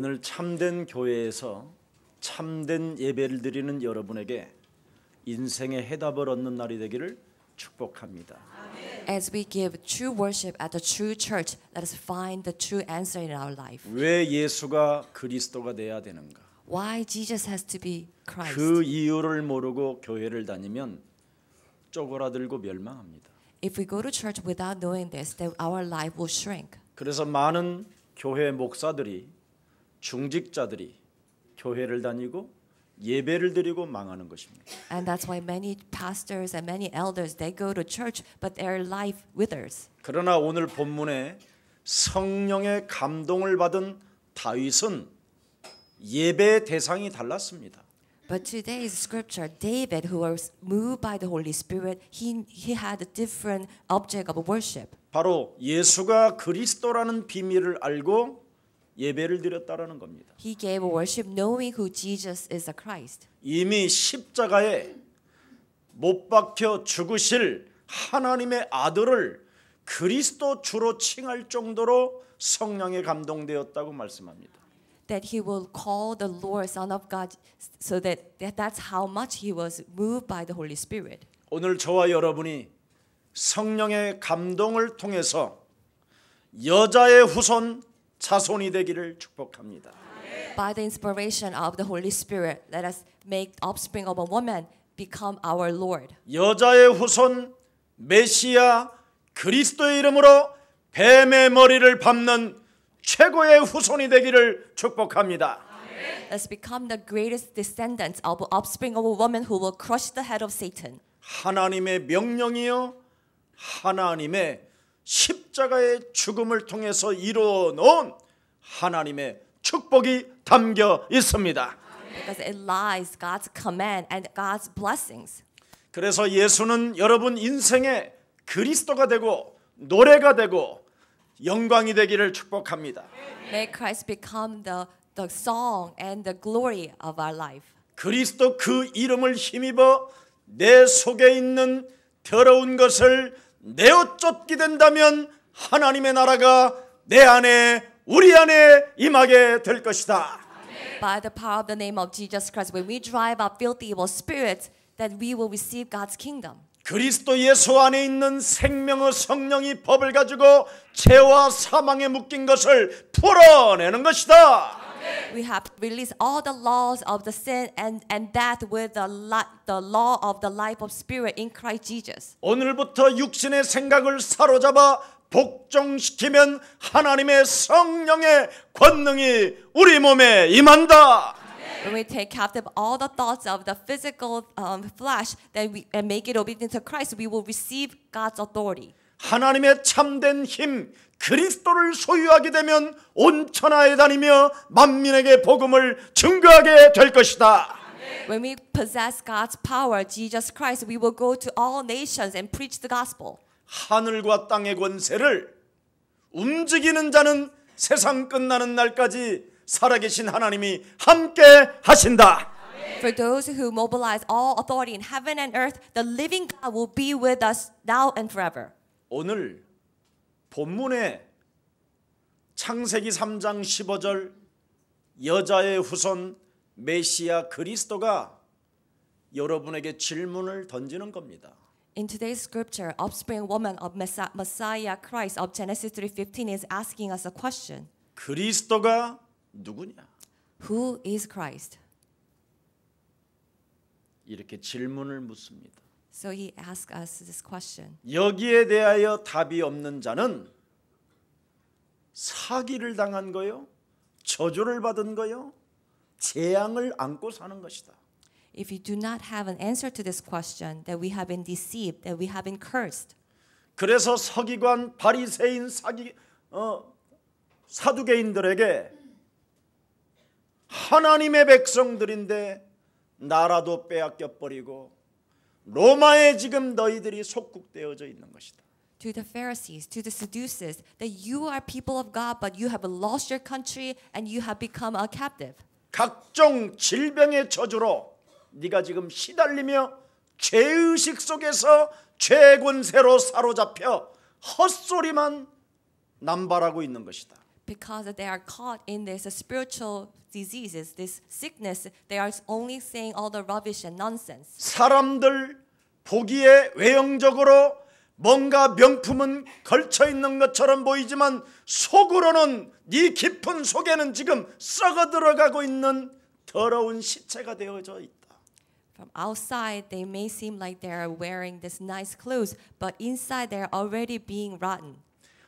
오늘 참된 교회에서 참된 예배를 드리는 여러분에게 인생의 해답을 얻는 날이 되기를 축복합니다. As we give true worship at the true church, let us find the true answer in our life. 왜 예수가 그리스도가 돼야 되는가? Why Jesus has to be Christ? 그 이유를 모르고 교회를 다니면 쪼그라들고 멸망합니다. If we go to church without knowing this, then our life will shrink. 그래서 많은 교회 목사들이 중직자들이 교회를 다니고 예배를 드리고 망하는 것입니다. And that's why many pastors and many elders they go to church, but their life withers. 그러나 오늘 본문에 성령의 감동을 받은 다윗은 예배의 대상이 달랐습니다. But today's scripture, David, who was moved by the Holy Spirit, he had a different object of worship. 바로 예수가 그리스도라는 비밀을 알고 예배를 드렸다라는 겁니다. He gave worship knowing who Jesus is the Christ. 이미 십자가에 못 박혀 죽으실 하나님의 아들을 그리스도 주로 칭할 정도로 성령에 감동되었다고 말씀합니다. That he will call the Lord Son of God, so that's how much he was moved by the Holy Spirit. 오늘 저와 여러분이 성령의 감동을 통해서 여자의 후손 자손이 되기를 축복합니다. By the inspiration of the Holy Spirit, let us make offspring of a woman become our Lord. 여자의 후손 메시아 그리스도의 이름으로 뱀의 머리를 밟는 최고의 후손이 되기를 축복합니다. Let's become the greatest descendants of offspring of a woman who will crush the head of Satan. 하나님의 명령이요 하나님의 십자가의 죽음을 통해서 이루어 놓은 하나님의 축복이 담겨 있습니다. Because it lies God's command and God's blessings. 그래서 예수는 여러분 인생의 그리스도가 되고 노래가 되고 영광이 되기를 축복합니다. May Christ become the song and the glory of our life. 그리스도 그 이름을 힘입어 내 속에 있는 더러운 것을 내어 쫓게 된다면 하나님의 나라가 내 안에 우리 안에 임하게 될 것이다. By the power of the name of Jesus Christ, when we drive out filthy evil spirits, that we will receive God's kingdom. 그리스도 예수 안에 있는 생명의 성령이 법을 가지고 죄와 사망에 묶인 것을 풀어내는 것이다. We have to release all the laws of the sin and death with the law of the life of spirit in Christ Jesus. 오늘부터 육신의 생각을 사로잡아 복종시키면 하나님의 성령의 권능이 우리 몸에 임한다. When we take captive all the thoughts of the physical flesh and make it obedient to Christ, we will receive God's authority. 하나님의 참된 힘 그리스도를 소유하게 되면 온 천하에 다니며 만민에게 복음을 증거하게 될 것이다. When we possess God's power, Jesus Christ, we will go to all nations and preach the gospel. 하늘과 땅의 권세를 움직이는 자는 세상 끝나는 날까지 살아계신 하나님이 함께 하신다. For those who mobilize all authority in heaven and earth, the living God will be with us now and forever. 오늘 본문에 창세기 3장 15절 여자의 후손 메시아 그리스도가 여러분에게 질문을 던지는 겁니다. In today's scripture, offspring woman of Messiah Christ of Genesis 3:15 is asking us a question. 그리스도가 누구냐? Who is Christ? 이렇게 질문을 묻습니다. So he asks us this question. 여기에 대하여 답이 없는 자는 사기를 당한 거요, 저주를 받은 거요, 재앙을 안고 사는 것이다. If you do not have an answer to this question, that we have been deceived, that we have been cursed. 그래서 서기관, 바리새인, 사두개인들에게 하나님의 백성들인데 나라도 빼앗겨 버리고 로마에 지금 너희들이 속국되어져 있는 것이다. To the Pharisees, to the seducers, that you are people of God, but you have lost your country and you have become a captive. 각종 질병의 저주로 네가 지금 시달리며 죄의식 속에서 죄 권세로 사로잡혀 헛소리만 남발하고 있는 것이다. because they are caught in this spiritual diseases, this sickness. They are only saying all the rubbish and nonsense. 사람들 보기에 외형적으로 뭔가 명품은 걸쳐 있는 것처럼 보이지만 속으로는 네 깊은 속에는 지금 썩어 들어가고 있는 더러운 시체가 되어져 있다. From outside, they may seem like they are wearing this nice clothes, but inside they are already being rotten.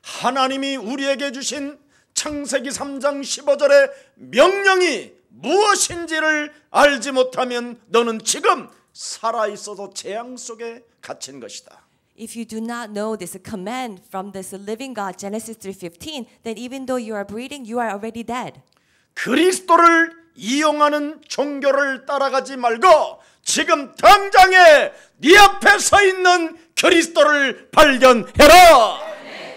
하나님이 우리에게 주신 창세기 3장 15절의 명령이 무엇인지를 알지 못하면 너는 지금 살아있어도 재앙 속에 갇힌 것이다. If you do not know this command from this living God, Genesis 3:15, then even though you are breathing, you are already dead. 그리스도를 이용하는 종교를 따라가지 말고 지금 당장에 네 앞에 서 있는 그리스도를 발견해라.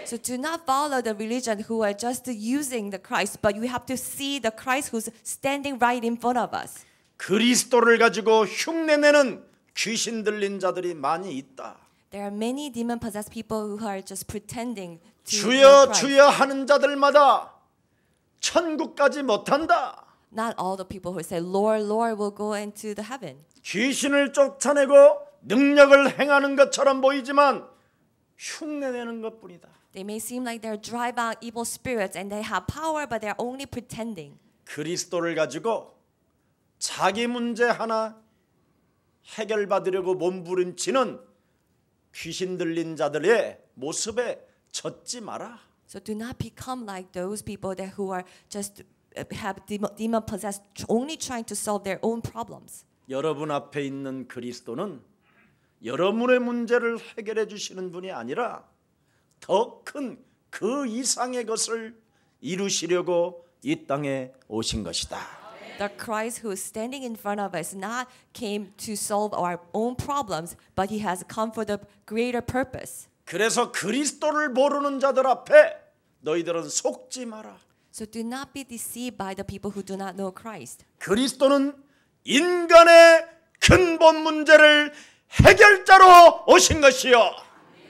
So do not follow the religion who are just using the Christ, but you have to see the Christ who's standing right in front of us. 그리스도를 가지고 흉내내는 귀신 들린 자들이 많이 있다. There are many demon-possessed people who are just pretending to 주여 know Christ. 주여 하는 자들마다 천국까지 못한다. Not all the people who say, Lord, Lord, will go into the heaven. 귀신을 쫓아내고 능력을 행하는 것처럼 보이지만 흉내내는 것뿐이다. They may seem like they're drive out evil spirits and they have power, but they're only pretending. 그리스도를 가지고 자기 문제 하나 해결받으려고 몸부림치는 귀신 들린 자들의 모습에 젖지 마라. So do not become like those people that who are just have demon possessed, only trying to solve their own problems. 여러분 앞에 있는 그리스도는 여러분의 문제를 해결해 주시는 분이 아니라 더 큰 그 이상의 것을 이루시려고 이 땅에 오신 것이다. The Christ who is standing in front of us not came to solve our own problems, but he has come for the greater purpose. 그래서 그리스도를 모르는 자들 앞에 너희들은 속지 마라. So do not be deceived by the people who do not know Christ. 그리스도는 인간의 근본 문제를 해결자로 오신 것이요.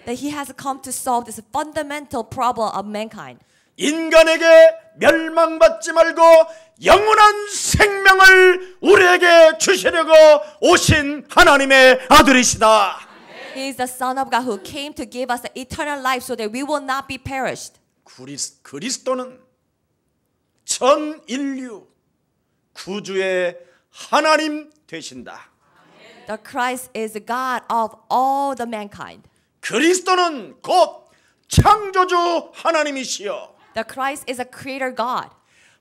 That he has come to solve this fundamental problem of mankind. 인간에게 멸망받지 말고 영원한 생명을 우리에게 주시려고 오신 하나님의 아들이시다. He is the Son of God who came to give us the eternal life so that we will not be perished. 그리스도는 전 인류 구주의 하나님 되신다. The Christ is the God of all the mankind. 그리스도는 곧 창조주 하나님이시여. The Christ is a creator God.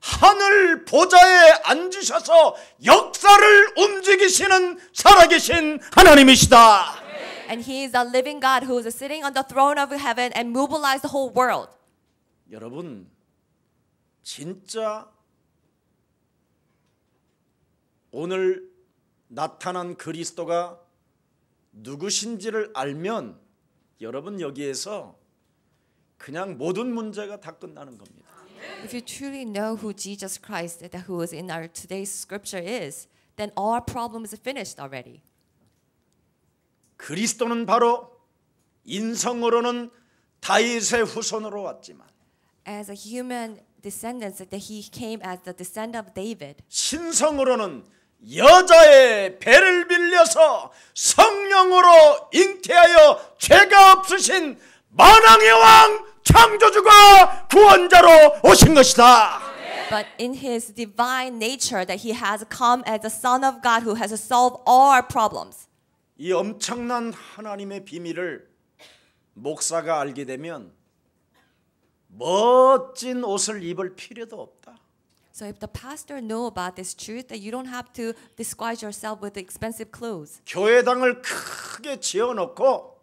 하늘 보좌에 앉으셔서 역사를 움직이시는 살아계신 하나님이시다. And he is the living God who is sitting on the throne of heaven and mobilize the whole world. 여러분 진짜 오늘 나타난 그리스도가 누구신지를 알면 여러분 여기에서 그냥 모든 문제가 다 끝나는 겁니다. If you truly know who Jesus Christ, who is in our today's scripture is, then all our problem is finished already. 그리스도는 바로 인성으로는 다윗의 후손으로 왔지만 As a human descendant, that he came as the descendant of David. 신성으로는 여자의 배를 빌려서 성령으로 잉태하여 죄가 없으신 만왕의 왕 창조주가 구원자로 오신 것이다. But in his divine nature that he has come as the Son of God who has solved all our problems. 이 엄청난 하나님의 비밀을 목사가 알게 되면 멋진 옷을 입을 필요도 없다. So if the pastor know about this truth, that you don't have to disguise yourself with expensive clothes. 교회당을 크게 지어놓고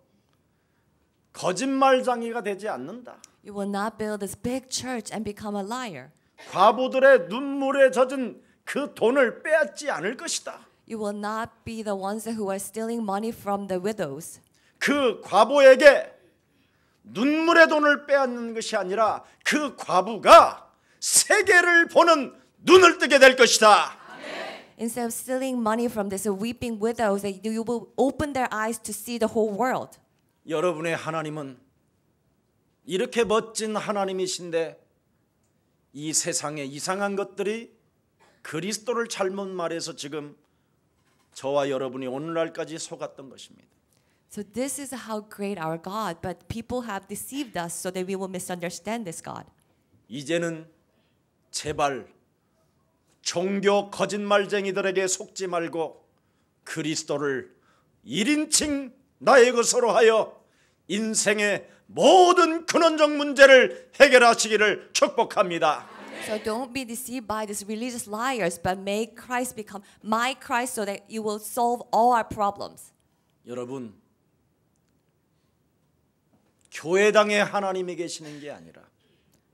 거짓말쟁이가 되지 않는다. You will not build this big church and become a liar. 과부들의 눈물에 젖은 그 돈을 빼앗지 않을 것이다. You will not be the ones who are stealing money from the widows. 그 과부에게 눈물의 돈을 빼앗는 것이 아니라 그 과부가 세계를 보는 눈을 뜨게 될 것이다. Instead of stealing money from this weeping widows, you will open their eyes to see the whole world. 여러분의 하나님은 이렇게 멋진 하나님이신데 이 세상의 이상한 것들이 그리스도를 잘못 말해서 지금 저와 여러분이 오늘날까지 속았던 것입니다. So this is how great our God, but people have deceived us so that we will misunderstand this God. 이제는 제발 종교 거짓말쟁이들에게 속지 말고 그리스도를 1인칭 나의 것으로 하여 인생의 모든 근원적 문제를 해결하시기를 축복합니다. So don't be deceived by these religious liars, but make Christ become my Christ so that you will solve all our problems. 여러분, 교회당에 하나님이 계시는 게 아니라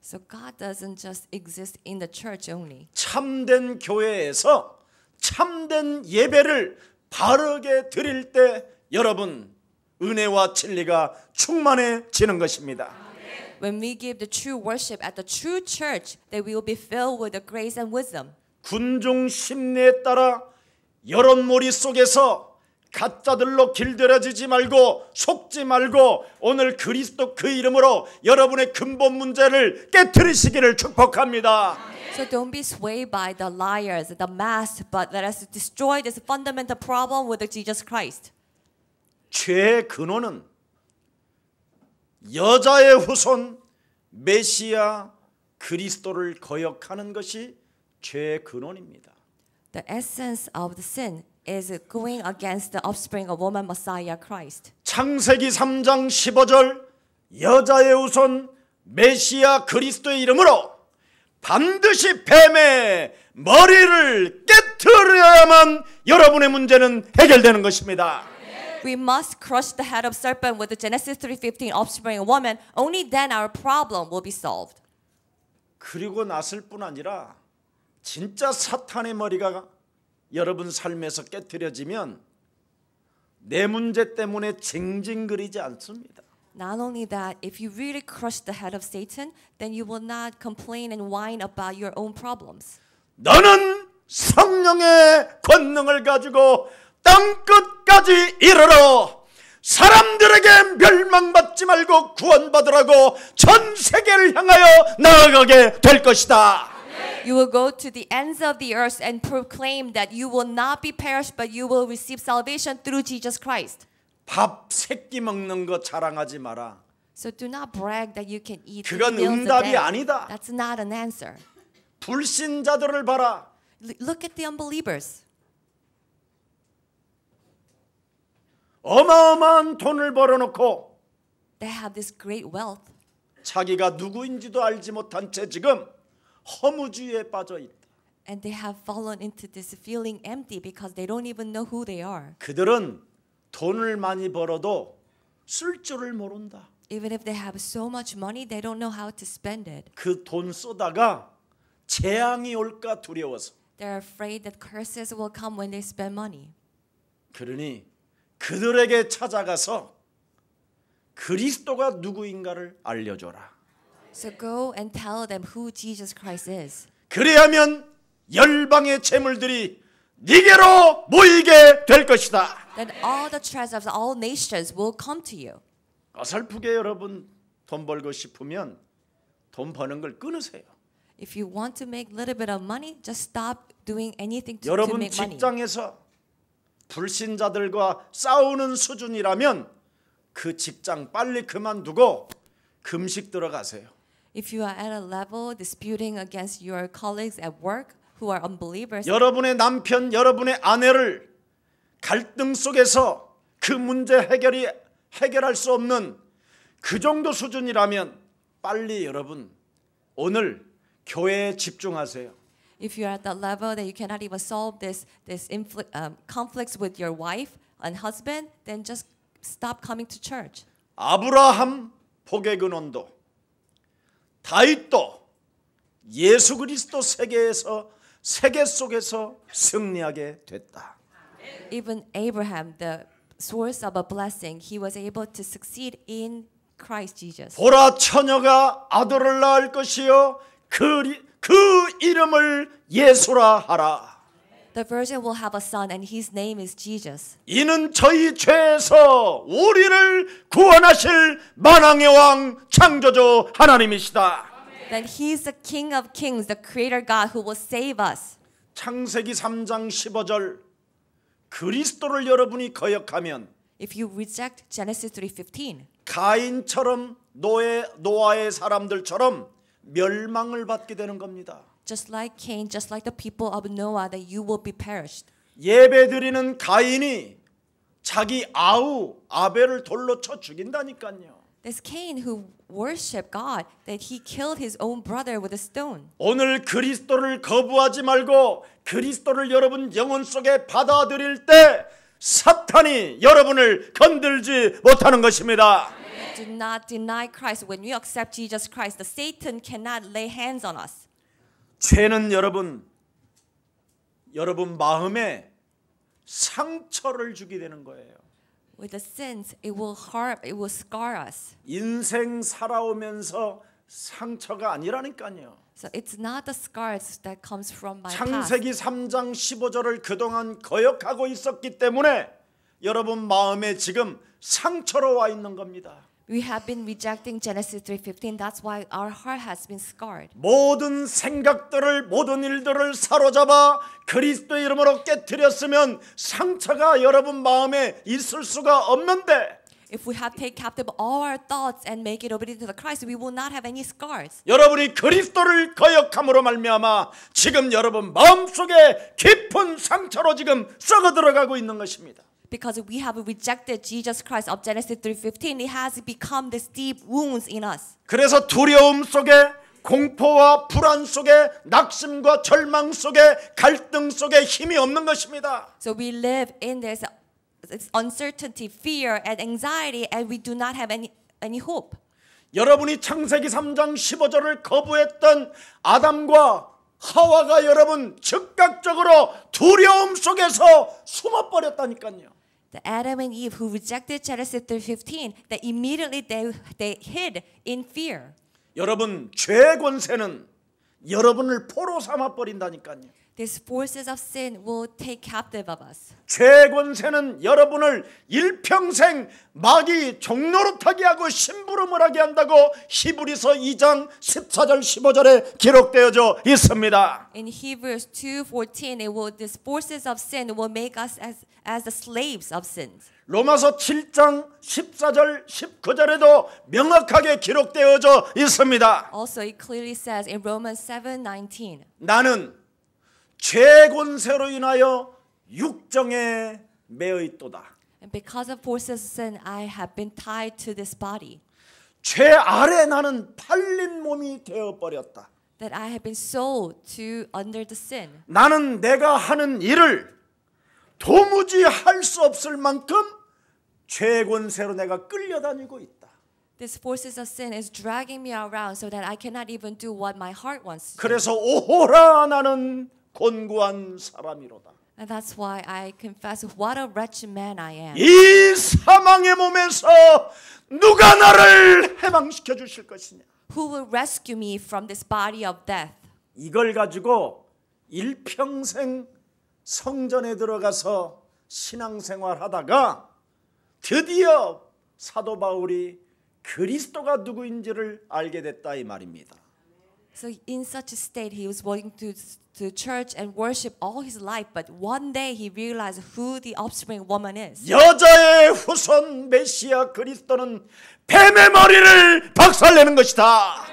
So God doesn't just exist in the church only. 참된 교회에서 참된 예배를 바르게 드릴 때 여러분 은혜와 진리가 충만해지는 것입니다. When we give the true worship at the true church, that we will be filled with the grace and wisdom. 군중 심리에 따라 여론몰이 속에서 가짜들로 길들여지지 말고 속지 말고 오늘 그리스도 그 이름으로 여러분의 근본 문제를 깨트리시기를 축복합니다. So don't be swayed by the liars, the mass, but let us destroy this fundamental problem with Jesus Christ. 죄의 근원은 여자의 후손 메시아 그리스도를 거역하는 것이 죄의 근원입니다. The essence of the sin is going against the offspring of woman Messiah Christ. 창세기 3장 15절 여자의 후손 메시아 그리스도의 이름으로 반드시 뱀의 머리를 깨트려야만 여러분의 문제는 해결되는 것입니다. We must crush the head of serpent with the Genesis 3:15 offspring of woman. Only then our problem will be solved. 그리고 났을 뿐 아니라 진짜 사탄의 머리가 여러분 삶에서 깨트려지면 내 문제 때문에 징징거리지 않습니다. Not only that, if you really crush the head of Satan, then you will not complain and whine about your own problems. 너는 성령의 권능을 가지고 땅 끝까지 이르러 사람들에게 멸망받지 말고 구원받으라고 전 세계를 향하여 나아가게 될 것이다. You will go to the ends of the earth and proclaim that you will not be perished, but you will receive salvation through Jesus Christ. 밥 세끼 먹는 거 자랑하지 마라. So do not brag that you can eat 3 그건 meals a 응답이 day. 아니다. That's not an answer. 불신자들을 봐라. Look at the unbelievers. 어마어마한 돈을 벌어놓고 They have this great wealth, 자기가 누구인지도 알지 못한 채 지금 허무주의에 빠져 있다. and they have fallen into this feeling empty because they don't even know who they are. 그들은 돈을 많이 벌어도 쓸 줄을 모른다. Even if they have so much money, they don't know how to spend it. 그 돈 쏘다가 재앙이 올까 두려워서. They're afraid that curses will come when they spend money. 그러니 그들에게 찾아가서 그리스도가 누구인가를 알려줘라. So go and tell them who Jesus Christ is. 그래야면 열방의 재물들이 네게로 모이게 될 것이다. Then all the treasures of all nations will come to you. 어설프게 여러분 돈 벌고 싶으면 돈 버는 걸 끊으세요. If you want to make a little bit of money, just stop doing anything to 여러분 make money. 직장에서 불신자들과 싸우는 수준이라면 그 직장 빨리 그만두고 금식 들어가세요. If you are at a level disputing against your colleagues at work who are unbelievers, 여러분의 남편, 여러분의 아내를 갈등 속에서 그 문제 해결할 수 없는 그 정도 수준이라면 빨리 여러분 오늘 교회에 집중하세요. if you are at the level that you cannot even solve this conflicts with your wife and husband, then just stop coming to church. 아브라함 복의 근원도 다윗도 예수 그리스도 세계 속에서 승리하게 됐다. Even Abraham, the source of a blessing, he was able to succeed in Christ Jesus. 보라 처녀가 아들을 낳을 것이요 그 이름을 예수라 하라. The virgin will have a son, and his name is Jesus. 이는 저희 죄에서 우리를 구원하실 만왕의 왕 창조주 하나님이시다. That He's the King of Kings, the Creator God who will save us. 창세기 3장 15절 그리스도를 여러분이 거역하면 If you reject Genesis 3:15, 가인처럼 노아의 사람들처럼 멸망을 받게 되는 겁니다. just like Cain, just like the people of Noah, that you will be perished. 예배드리는 가인이 자기 아우 아벨을 돌로 쳐 죽인다니까요. There's Cain who worshiped God, that he killed his own brother with a stone. 오늘 그리스도를 거부하지 말고 그리스도를 여러분 영혼 속에 받아들일 때 사탄이 여러분을 건들지 못하는 것입니다. Do not deny Christ. When you accept Jesus Christ, the Satan cannot lay hands on us. 죄는 여러분 마음에 상처를 주게 되는 거예요. With the sins, it will harm, it will scar us. 인생 살아오면서 상처가 아니라니까요. So it's not the scars that comes from my past. 창세기 3장 15절을 그동안 거역하고 있었기 때문에 여러분 마음에 지금 상처로 와 있는 겁니다. We have been rejecting Genesis 3:15. That's why our heart has been scarred. 모든 생각들을 모든 일들을 사로잡아 그리스도의 이름으로 깨뜨렸으면 상처가 여러분 마음에 있을 수가 없는데 If we have taken captive all our thoughts and make it obedient to the Christ, we will not have any scars. 여러분이 그리스도를 거역함으로 말미암아 지금 여러분 마음속에 깊은 상처로 지금 썩어 들어가고 있는 것입니다. Because we have rejected Jesus Christ of Genesis 3:15, it has become these deep wounds in us. 그래서 두려움 속에 공포와 불안 속에 낙심과 절망 속에 갈등 속에 힘이 없는 것입니다. So we live in this uncertainty, fear, and anxiety, and we do not have any hope. 여러분이 창세기 3장 15절을 거부했던 아담과 하와가 여러분 즉각적으로 두려움 속에서 숨어버렸다니까요. The Adam and Eve who rejected Genesis 3:15, that immediately they hid in fear. 여러분 죄의 권세는 여러분을 포로 삼아 버린다니까요. These forces of sin will take captive of us. 죄의 권세는 여러분을 일평생 마귀 종노릇하게 하고 심부름을 하게 한다고 히브리서 2장 14절 15절에 기록되어져 있습니다. In Hebrews 2:14, these forces of sin will make us as the slaves of sins. 로마서 7장 14절 19절에도 명확하게 기록되어져 있습니다. Also, it clearly says in Romans 7:19, 나는 죄 권세로 인하여 육정에 매여 있도다. and because of forces of sin, I have been tied to this body. 죄 아래 나는 팔린 몸이 되어 버렸다. That I have been sold to under the sin. 나는 내가 하는 일을 도무지 할 수 없을 만큼 죄 권세로 내가 끌려다니고 있다. This forces of sin is dragging me around so that I cannot even do what my heart wants to do. 그래서 오호라 나는 곤고한 사람이로다. And that's why I confess what a wretched man I am. 이 사망의 몸에서 누가 나를 해방시켜 주실 것이냐? Who will rescue me from this body of death? 이걸 가지고 일평생 성전에 들어가서 신앙생활 하다가 드디어 사도 바울이 그리스도가 누구인지를 알게 됐다 이 말입니다. So in such a state, he was walking to church and worship all his life, but one day he realized who the offspring woman is. 여자의 후손 메시아 그리스도는 뱀의 머리를 박살내는 것이다.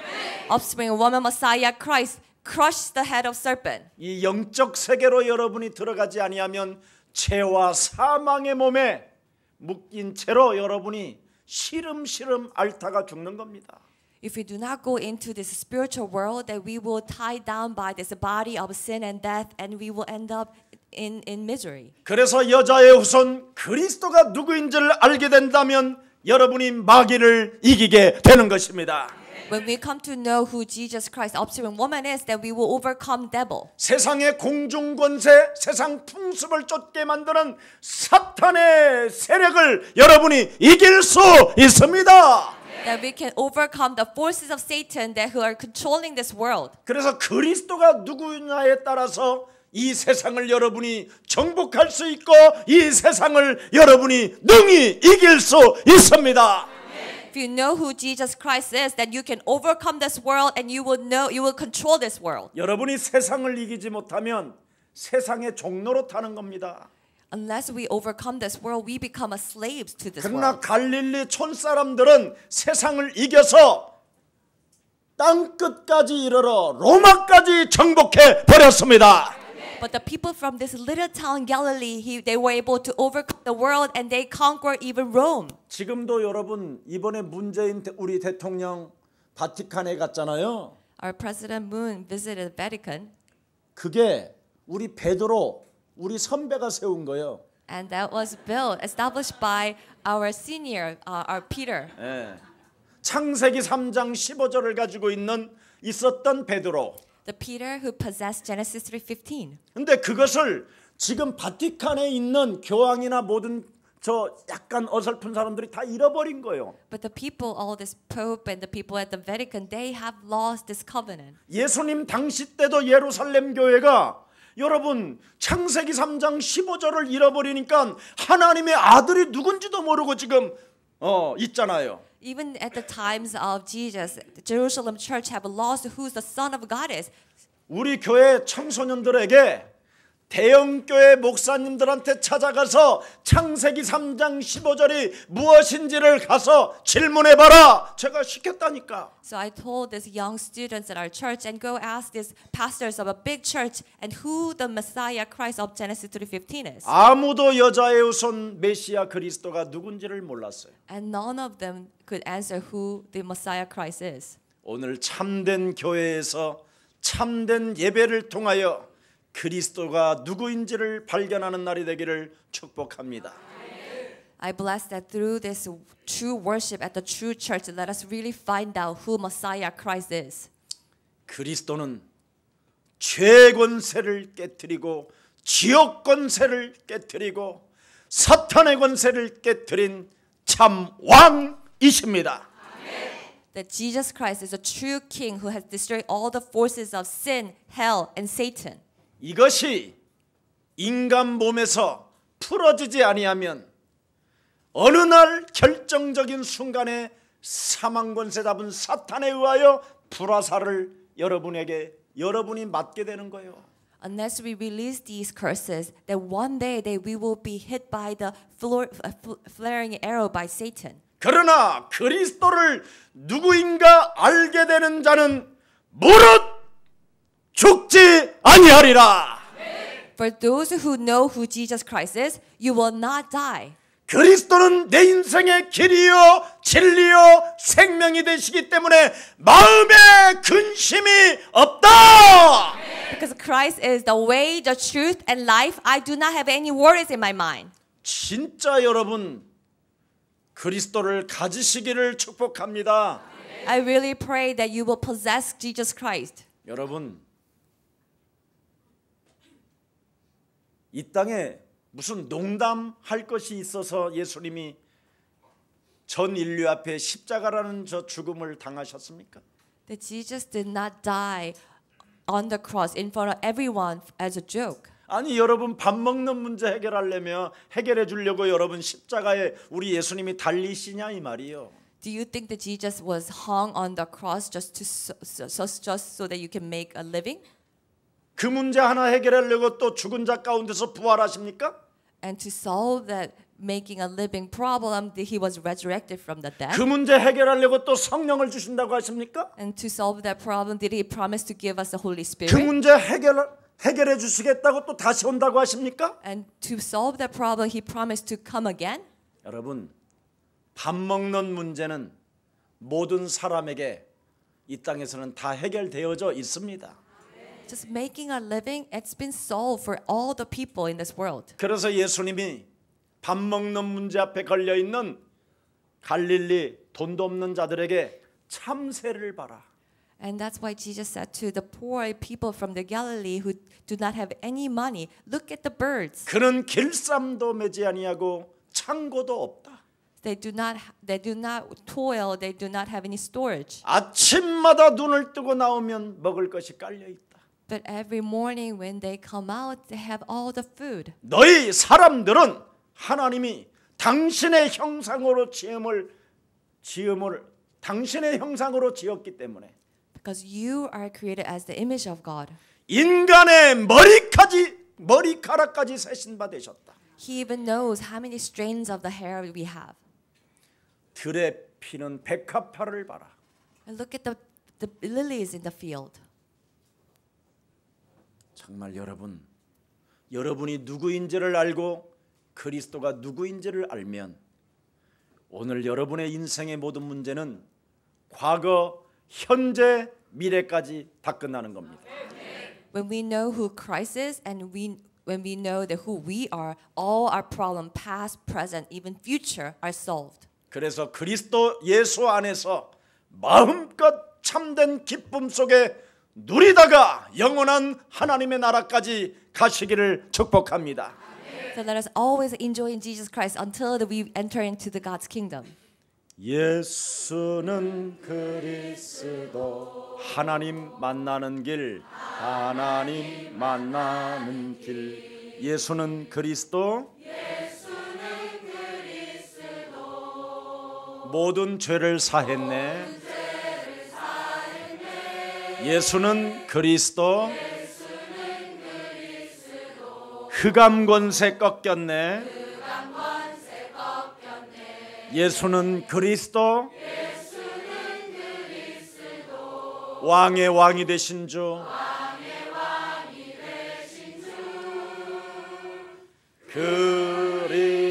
Offspring woman Messiah Christ crushed the head of serpent. 이 영적 세계로 여러분이 들어가지 아니하면 죄와 사망의 몸에 묶인 채로 여러분이 시름시름 앓다가 죽는 겁니다. If we do not go into this spiritual world, that we will tie down by this body of sin and death, and we will end up in misery. 그래서 여자의 후손 그리스도가 누구인지를 알게 된다면 여러분이 마귀를 이기게 되는 것입니다. When we come to know who Jesus Christ, offspring woman is, that we will overcome devil. 세상의 공중권세, 세상 풍습을 쫓게 만드는 사탄의 세력을 여러분이 이길 수 있습니다. That we can overcome the forces of Satan that who are controlling this world. 그래서 그리스도가 누구냐에 따라서 이 세상을 여러분이 정복할 수 있고 이 세상을 여러분이 능히 이길 수 있습니다. If if you know who Jesus Christ is, then you can overcome this world and you will control this world. 여러분이 세상을 이기지 못하면 세상의 종로로 타는 겁니다. Unless we overcome this world, we become a slaves to this 그러나 world. 갈릴리 촌 사람들은 세상을 이겨서 땅 끝까지 이르러 로마까지 정복해 버렸습니다. But the people from this little town Galilee, they were able to overcome the world and they conquer even Rome. 지금도 여러분 이번에 문재인 우리 대통령 바티칸에 갔잖아요. Our President Moon visited the Vatican, 그게 우리 베드로 우리 선배가 세운 거예요. and that was established by our senior, our Peter. 예. 창세기 3장 15절을 가지고 있었던 베드로. The Peter who possessed Genesis 3:15. 근데 그것을 지금 바티칸에 있는 교황이나 모든 저 약간 어설픈 사람들이 다 잃어버린 거예요. But the people, all this Pope and the people at the Vatican, they have lost this covenant. 예수님 당시 때도 예루살렘 교회가 여러분 창세기 3장 15절을 잃어버리니까 하나님의 아들이 누군지도 모르고 지금 있잖아요. Even at the times of Jesus, the Jerusalem church have lost who the Son of God is. 우리 교회 청소년들에게 대형교회 목사님들한테 찾아가서 창세기 3장 15절이 무엇인지를 가서 질문해봐라. 제가 시켰다니까. So I told these young students at our church and go ask these pastors of a big church and who the Messiah Christ of Genesis 3:15 is. 아무도 여자의 우선 메시아 그리스도가 누군지를 몰랐어요. And none of them could answer who the Messiah Christ is. 오늘 참된 교회에서 참된 예배를 통하여 그리스도가 누구인지를 발견하는 날이 되기를 축복합니다. I bless that through this true worship at the true church, let us really find out who Messiah Christ is. 그리스도는 죄 권세를 깨뜨리고 지옥 권세를 깨뜨리고 사탄의 권세를 깨뜨린 참 왕이십니다. That Jesus Christ is a true king who has destroyed all the forces of sin, hell, and Satan. 이것이 인간 몸에서 풀어지지 아니하면 어느 날 결정적인 순간에 사망 권세 잡은 사탄에 의하여 불화살을 여러분이 맞게 되는 거예요. Unless we release these curses, that one day we will be hit by the flaring arrow by Satan. 그러나 그리스도를 누구인가 알게 되는 자는 무릇 죽지 아니하리라. For those who know who Jesus Christ is, you will not die. 그리스도는 내 인생의 길이요 진리요 생명이 되시기 때문에 마음에 근심이 없다. Because Christ is the way, the truth, and life, I do not have any worries in my mind. 진짜 여러분 그리스도를 가지시기를 축복합니다. I really pray that you will possess Jesus Christ. 여러분 이 땅에 무슨 농담할 것이 있어서 예수님이 전 인류 앞에 십자가라는 저 죽음을 당하셨습니까? That Jesus did not die on the cross in front of everyone as a joke. 아니 여러분 밥 먹는 문제 해결해 주려고 여러분 십자가에 우리 예수님이 달리시냐 이 말이요. Do you think that Jesus was hung on the cross just so that you can make a living? 그 문제 하나 해결하려고 또 죽은 자 가운데서 부활하십니까? And to solve that making a living problem, he was resurrected from the dead. 그 문제 해결하려고 또 성령을 주신다고 하십니까? And to solve that problem, did he promise to give us the Holy 그 Spirit? 문제 해결해 주시겠다고 또 다시 온다고 하십니까? And to solve that problem, he promised to come again. 여러분 밥 먹는 문제는 모든 사람에게 이 땅에서는 다 해결되어져 있습니다. Just making a living, it's been solved for all the people in this world. 그래서 예수님이 밥 먹는 문제 앞에 걸려 있는 갈릴리 돈도 없는 자들에게 참새를 봐라. And that's why Jesus said to the poor people from the Galilee who do not have any money, look at the birds. 그는 길쌈도 매지 아니하고 창고도 없다. They do not toil, they do not have any storage. 아침마다 눈을 뜨고 나오면 먹을 것이 깔려 있다. But every morning when they come out, they have all the food. 너희 사람들은 하나님이 당신의 형상으로 지음을 당신의 형상으로 지었기 때문에 Because you are created as the image of God. 인간의 머리카락까지 세신 바 되셨다. He even knows how many strands of the hair we have. 들에 피는 백합화를 봐라. And look at the lilies in the field. 정말 여러분이 누구인지를 알고 그리스도가 누구인지를 알면 오늘 여러분의 인생의 모든 문제는 과거, 현재, 미래까지 다 끝나는 겁니다. When we know who Christ is and when we know that who we are, all our problem, past, present, even future, are solved. 그래서 그리스도 예수 안에서 마음껏 참된 기쁨 속에 누리다가 영원한 하나님의 나라까지 가시기를 축복합니다. So let us always enjoy in Jesus Christ until we enter into the God's kingdom. 예수는 그리스도 하나님 만나는 길 하나님 만나는 길 예수는 그리스도 모든 죄를 사했네 예수는 그리스도 흑암 권세 꺾였네 예수는 그리스도 왕의 왕이 되신 주 그리스도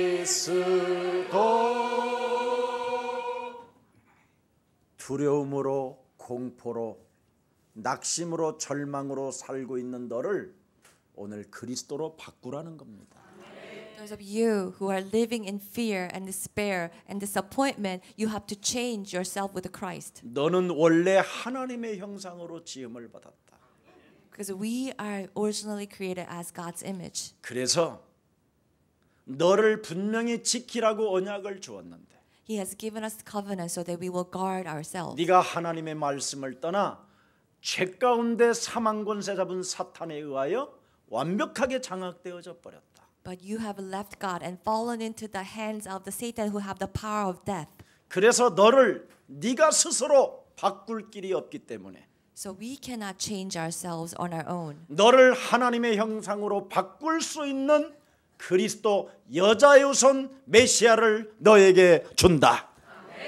두려움으로 공포로 낙심으로 절망으로 살고 있는 너를 오늘 그리스도로 바꾸라는 겁니다. Those of you who are living in fear and despair and disappointment, you have to change yourself with Christ. 너는 원래 하나님의 형상으로 지음을 받았다. Because we are originally created as God's image. 그래서 너를 분명히 지키라고 언약을 주었는데 He has given us covenant so that we will guard ourselves. 네가 하나님의 말씀을 떠나 죄 가운데 사망 권세 잡은 사탄에 의하여 완벽하게 장악되어져 버렸다. But you have left God and fallen into the hands of the Satan who have the power of death. 그래서 너를 네가 스스로 바꿀 길이 없기 때문에 So we cannot change ourselves on our own. 너를 하나님의 형상으로 바꿀 수 있는 그리스도 여자의 후손 메시아를 너에게 준다.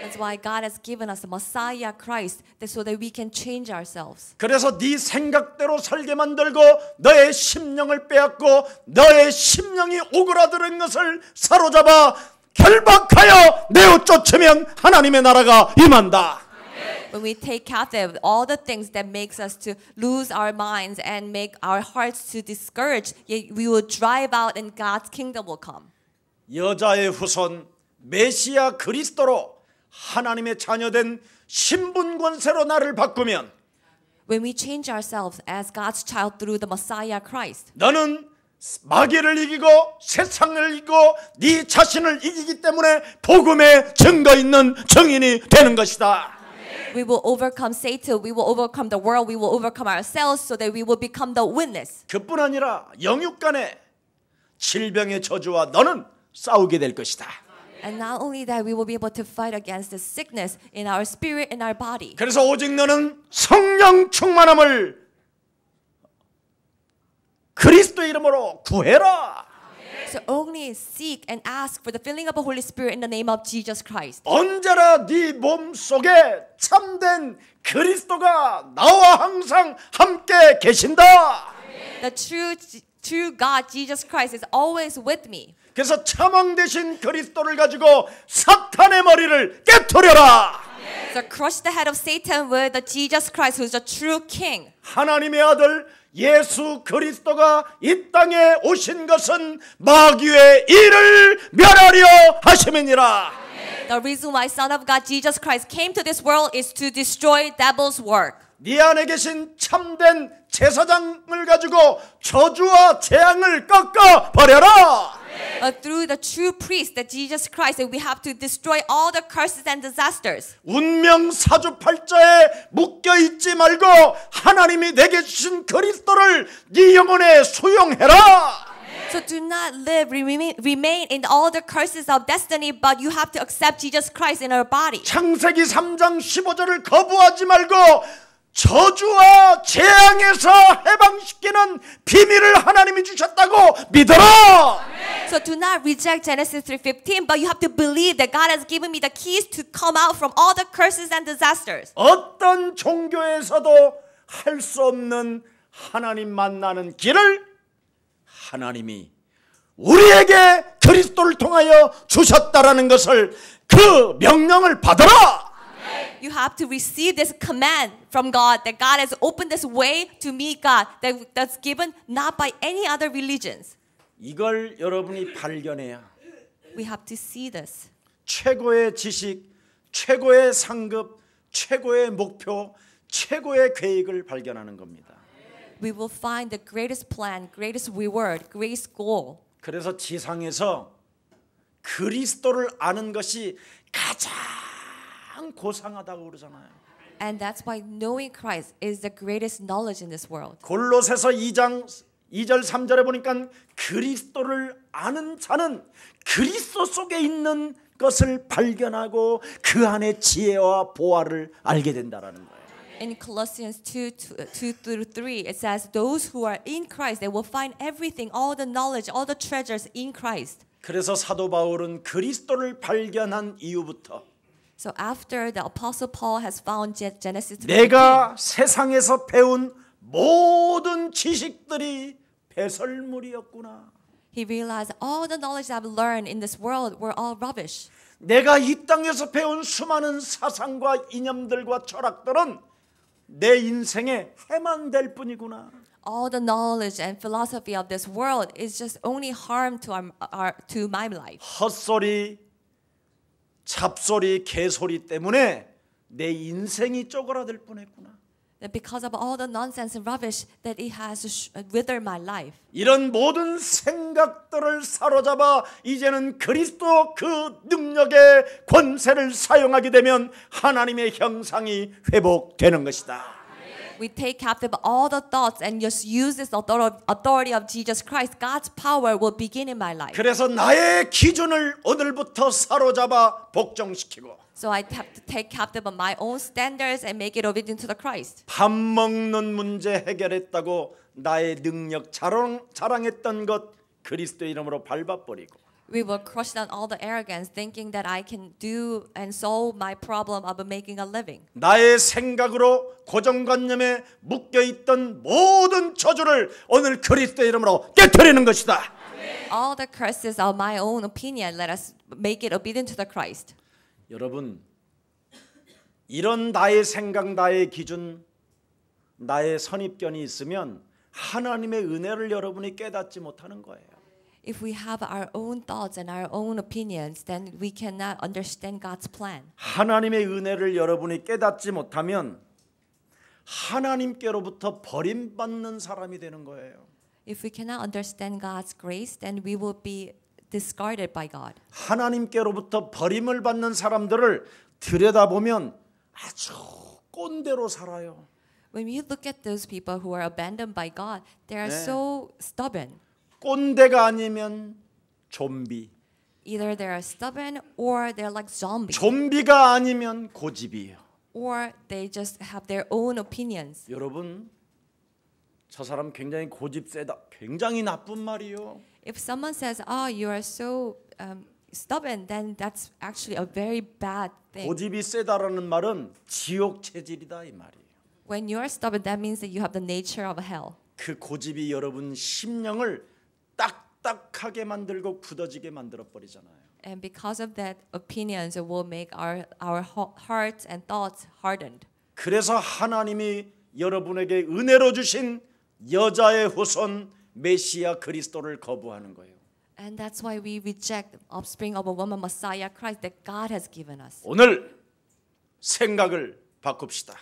That's why God has given us the Messiah Christ so that we can change ourselves. 그래서 네 생각대로 살게 만들고 너의 심령을 빼앗고 너의 심령이 오그라드는 것을 사로잡아 결박하여 내어 쫓으면 하나님의 나라가 임한다. When we take captive all the things that makes us to lose our minds and make our hearts to discourage, yet we will drive out and God's kingdom will come. 여자의 후손 메시아 그리스도로 하나님의 자녀된 신분 권세로 나를 바꾸면 When we change ourselves as God's child through the Messiah Christ, 너는 마귀를 이기고 세상을 이기고 네 자신을 이기기 때문에 복음의 증거 있는 증인이 되는 것이다. we will overcome Satan, we will overcome the world, we will overcome ourselves so that we will become the witness. 그뿐 아니라 영육 간의 질병의 저주와 너는 싸우게 될 것이다. And not only that, we will be able to fight against the sickness in our spirit and our body. 그래서 오직 너는 성령 충만함을 그리스도 이름으로 구해라. So only seek and ask for the filling of the Holy Spirit in the name of Jesus Christ. 언제나 네 몸속에 참된 그리스도가 나와 항상 함께 계신다. The true God, Jesus Christ, is always with me. 그래서 참왕 되신 그리스도를 가지고 사탄의 머리를 깨트려라. So crush the head of Satan with the Jesus Christ, who is the true King. 하나님의 아들 예수 그리스도가 이 땅에 오신 것은 마귀의 일을 멸하려 하심이니라. The reason why Son of God, Jesus Christ, came to this world is to destroy devil's work. 네 안에 계신 참된 제사장을 가지고 저주와 재앙을 꺾어 버려라. Through the true priest, that Jesus Christ, that we have to destroy all the curses and disasters. 운명 사주팔자에 묶여 있지 말고 하나님이 내게 주신 그리스도를 네 영혼에 수용해라. So do not live, remain in all the curses of destiny, but you have to accept Jesus Christ in our body. 창세기 3장 15절을 거부하지 말고 저주와 재앙에서 해방시키는 비밀을 하나님이 주셨다고 믿어라. So do not reject Genesis 3:15, but you have to believe that God has given me the keys to come out from all the curses and disasters. 어떤 종교에서도 할 수 없는 하나님 만나는 길을 하나님이 우리에게 그리스도를 통하여 주셨다라는 것을 그 명령을 받아라. You have to receive this command from God that God has opened this way to meet God that's given not by any other religions. 이걸 여러분이 발견해야 We have to see this. 최고의 지식, 최고의 상급, 최고의 목표, 최고의 계획을 발견하는 겁니다. We will find the greatest plan, greatest reward, greatest goal. 그래서 지상에서 그리스도를 아는 것이 가장 고상하다고 그러잖아요. And that's why knowing Christ is the greatest knowledge in this world. 골로새서 2장 2절 3절에 보니까 그리스도를 아는 자는 그리스도 속에 있는 것을 발견하고 그 안에 지혜와 보화를 알게 된다라는 거예요. In Colossians 2:2-3, it says, "Those who are in Christ, they will find everything, all the knowledge, all the treasures in Christ." 그래서 사도 바울은 그리스도를 발견한 이후부터 So after the Apostle Paul has found Genesis 3:15, 내가 세상에서 배운 모든 지식들이 배설물이었구나. he realized all the knowledge I've learned in this world were all rubbish. 내가 이 땅에서 배운 수많은 사상과 이념들과 철학들은 내 인생에 해만 될 뿐이구나. All the knowledge and philosophy of this world is just only harm to my life. 헛소리, 잡소리, 개소리 때문에 내 인생이 쪼그라들 뻔했구나. That because of all the nonsense and rubbish that it has withered my life. 이런 모든 생각들을 사로잡아 이제는 그리스도 그 능력의 권세를 사용하게 되면 하나님의 형상이 회복되는 것이다. We take captive all the thoughts and just use this authority of Jesus Christ. God's power will begin in my life. 그래서 나의 기준을 오늘부터 사로잡아 복종시키고 So I have to take captive of my own standards and make it obedient to the Christ. 밥 먹는 문제 해결했다고 나의 능력 자랑했던 것 그리스도의 이름으로 밟아버리고 We will crush down all the arrogance, thinking that I can do and solve my problem of making a living. 나의 생각으로 고정관념에 묶여있던 모든 저주를 오늘 그리스도의 이름으로 깨트리는 것이다. All the curses of my own opinion, let us make it obedient to the Christ. 여러분, 이런 나의 생각, 나의 기준, 나의 선입견이 있으면 하나님의 은혜를 여러분이 깨닫지 못하는 거예요. If we have our own thoughts and our own opinions, then we cannot understand God's plan. 하나님의 은혜를 여러분이 깨닫지 못하면 하나님께로부터 버림받는 사람이 되는 거예요. If we cannot understand God's grace, then we will be discarded by God. 하나님께로부터 버림을 받는 사람들을 들여다보면 아주 꼰대로 살아요. When you look at those people who are abandoned by God, they are so stubborn. 꼰대가 아니면 좀비. Either they are stubborn or they're like zombies. 좀비가 아니면 고집이에요. Or they just have their own opinions. 여러분, 저 사람 굉장히 고집 세다. 굉장히 나쁜 말이요. If someone says, "Oh, you are so stubborn," then that's actually a very bad thing. 고집이 세다라는 말은 지옥 체질이다 이 말이에요. When you are stubborn, that means that you have the nature of hell. 그 고집이 여러분 심령을 딱딱하게 만들고 굳어지게 만들어 버리잖아요. And because of that, opinions will make our hearts and thoughts hardened. 그래서 하나님이 여러분에게 은혜로 주신 여자의 후손 메시아 그리스도를 거부하는 거예요. And that's why we reject the offspring of a woman, Messiah Christ, that God has given us. 오늘 생각을 바꿉시다.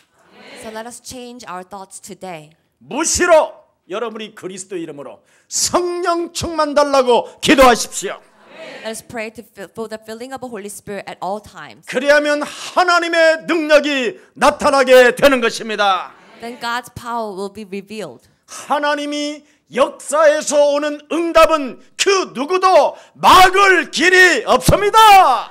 So let us change our thoughts today. 무시로 여러분이 그리스도 이름으로 성령 충만 달라고 기도하십시오. Let us pray for the filling of the Holy Spirit at all times. 그리하면 하나님의 능력이 나타나게 되는 것입니다. Then God's power will be revealed. 하나님이 역사에서 오는 응답은 그 누구도 막을 길이 없습니다.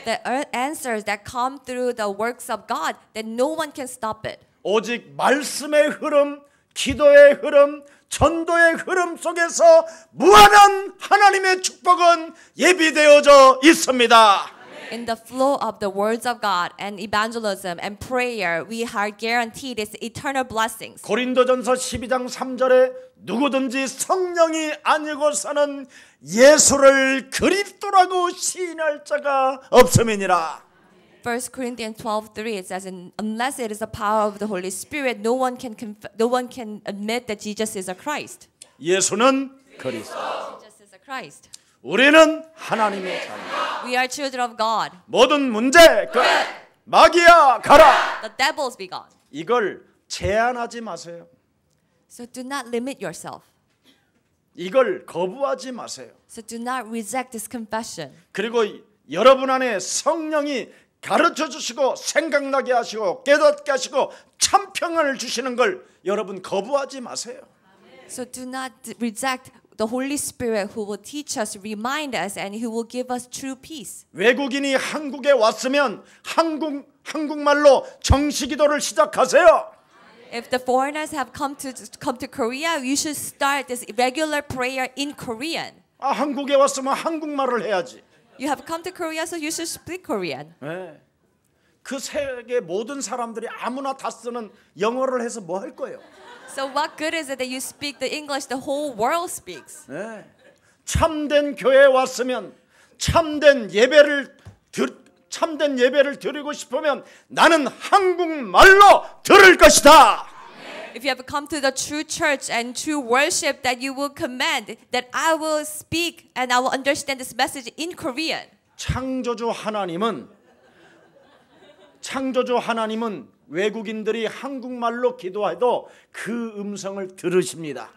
The answers that come through the works of God, that no one can stop it. 오직 말씀의 흐름, 기도의 흐름, 전도의 흐름 속에서 무한한 하나님의 축복은 예비되어져 있습니다. In the flow of the words of God and evangelism and prayer, we are guaranteed its eternal blessings. 고린도전서 12장 3절에 누구든지 성령이 아니고서는 예수를 그리스도라고 시인할 자가 없음이니라. 1 Corinthians 12:3 it says, unless it is the power of the Holy Spirit, no one can admit that Jesus is a Christ. 예수는 그리스도. Jesus is a Christ. 우리는 하나님의 자녀. We are children of God. 모든 문제 끝. 마귀야 가라. The devils be gone. 이걸 제한하지 마세요. So do not limit yourself. 이걸 거부하지 마세요. So do not reject this confession. 그리고 여러분 안에 성령이 가르쳐 주시고 생각나게 하시고 깨닫게 하시고 참 평안을 주시는 걸 여러분 거부하지 마세요. So do not reject the Holy Spirit who will teach us, remind us, and who will give us true peace. 외국인이 한국에 왔으면 한국말로 정식기도를 시작하세요. If the foreigners have come to Korea, you should start this regular prayer in Korean. 아, 한국에 왔으면 한국말을 해야지. You have come to Korea, so you should speak Korean. 네. 그 세계 모든 사람들이 아무나 다 쓰는 영어를 해서 뭐 할 거예요? So what good is it that you speak the English the whole world speaks? 네. 참된 교회에 왔으면 참된 예배를 드리고 싶으면 나는 한국말로 들을 것이다. If you have come to the true church and true worship, that you will command that I will speak and I will understand this message in Korean. 창조주 하나님은 외국인들이 한국말로 기도해도 그 음성을 들으십니다.